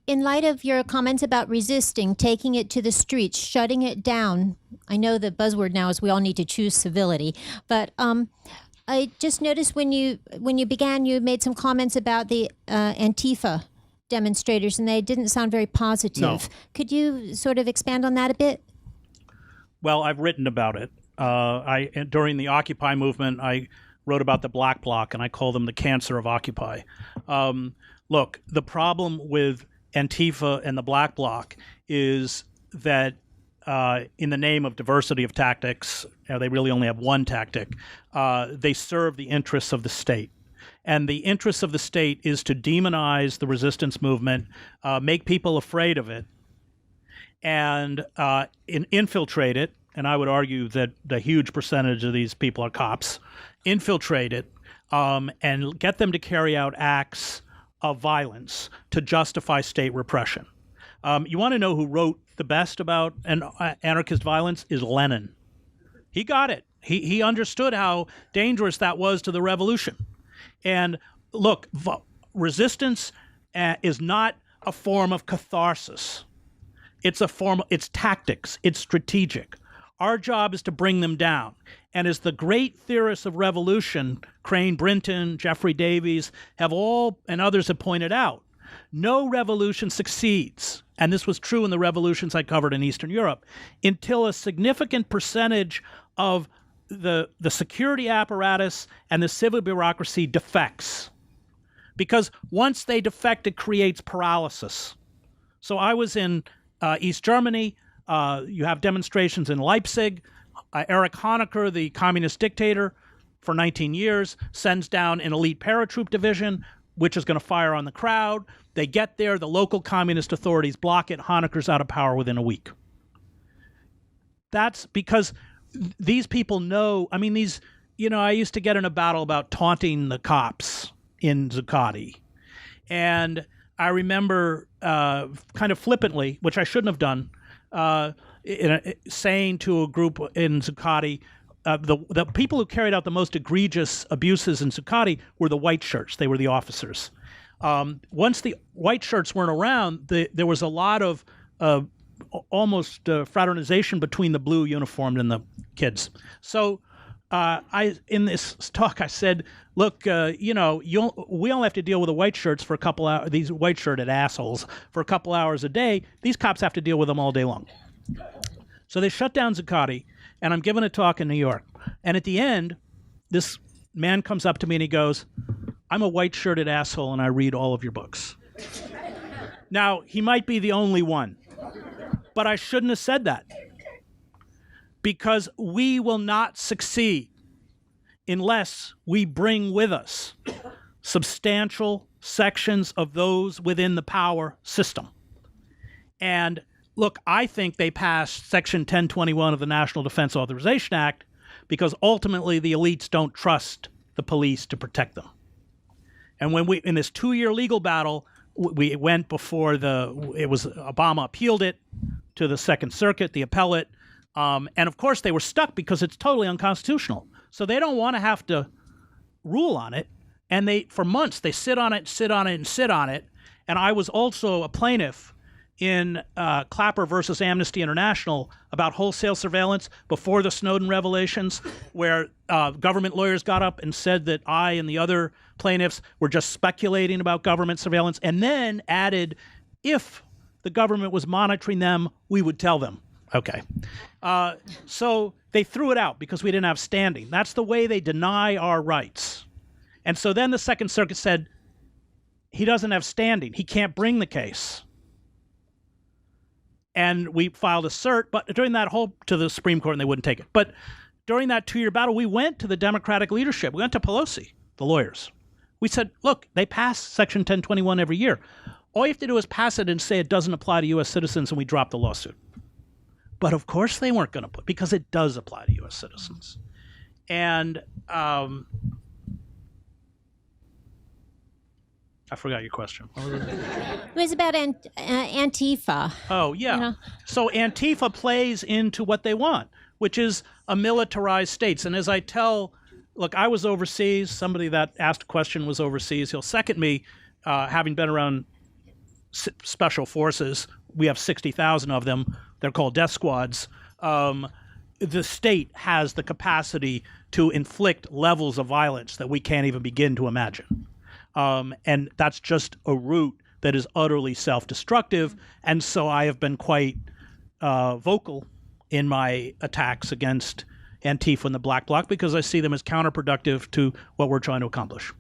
In light of your comments about resisting, taking it to the streets, shutting it down, I know the buzzword now is we all need to choose civility, but I just noticed when you began, you made some comments about the Antifa demonstrators, and they didn't sound very positive. No. Could you sort of expand on that a bit? Well, I've written about it. During the Occupy movement, I wrote about the Black Bloc, and I call them the cancer of Occupy. Look, the problem with Antifa and the Black Bloc is that in the name of diversity of tactics, they really only have one tactic. They serve the interests of the state. And the interests of the state is to demonize the resistance movement, make people afraid of it, and infiltrate it. And I would argue that the huge percentage of these people are cops. Infiltrate it and get them to carry out acts of violence to justify state repression. You want to know who wrote the best about anarchist violence? Is Lenin. He got it. He understood how dangerous that was to the revolution. And look, resistance is not a form of catharsis. It's tactics. It's strategic. Our job is to bring them down. And as the great theorists of revolution, Crane Brinton, Jeffrey Davies, and others have pointed out, no revolution succeeds, and this was true in the revolutions I covered in Eastern Europe, until a significant percentage of the security apparatus and the civil bureaucracy defects. Because once they defect, it creates paralysis. So I was in East Germany. You have demonstrations in Leipzig. Erich Honecker, the communist dictator, for 19 years, sends down an elite paratroop division, which is going to fire on the crowd. They get there. The local communist authorities block it. Honecker's out of power within a week. That's because these people know. I mean, I used to get in a battle about taunting the cops in Zuccotti. And I remember kind of flippantly, which I shouldn't have done, saying to a group in Zuccotti, the people who carried out the most egregious abuses in Zuccotti were the white shirts. They were the officers. Once the white shirts weren't around, there was a lot of almost fraternization between the blue uniformed and the kids. So in this talk, I said, look, we only have to deal with the white shirts for a couple hours, these white shirted assholes, for a couple hours a day. These cops have to deal with them all day long. So they shut down Zuccotti, and I'm giving a talk in New York. And at the end, this man comes up to me and he goes, I'm a white shirted asshole and I read all of your books. Now, he might be the only one, but I shouldn't have said that, because we will not succeed unless we bring with us substantial sections of those within the power system. And look, I think they passed Section 1021 of the National Defense Authorization Act because ultimately the elites don't trust the police to protect them. And when we, in this 2-year legal battle, we went before Obama appealed it to the Second Circuit, the appellate. And of course they were stuck because it's totally unconstitutional. So they don't want to have to rule on it. And for months, they sit on it. And I was also a plaintiff in Clapper versus Amnesty International about wholesale surveillance before the Snowden revelations, where government lawyers got up and said that I and the other plaintiffs were just speculating about government surveillance, and then added, if the government was monitoring them, we would tell them. Okay. So they threw it out because we didn't have standing. That's the way they deny our rights. And so then the Second Circuit said, he doesn't have standing. He can't bring the case. And we filed a cert, but during that to the Supreme Court, and they wouldn't take it. But during that 2-year battle, we went to the Democratic leadership. We went to Pelosi, the lawyers. We said, look, they pass Section 1021 every year. All you have to do is pass it and say it doesn't apply to U.S. citizens, and we drop the lawsuit. But of course they weren't going to put, because it does apply to U.S. citizens. And I forgot your question. What was it? It was about Antifa. Oh, yeah. You know? So Antifa plays into what they want, which is a militarized states. And as I look, I was overseas. Somebody that asked a question was overseas. He'll second me, having been around special forces. We have 60,000 of them. They're called death squads. The state has the capacity to inflict levels of violence that we can't even begin to imagine. And that's just a route that is utterly self-destructive. And so I have been quite vocal in my attacks against Antifa and the Black Bloc because I see them as counterproductive to what we're trying to accomplish.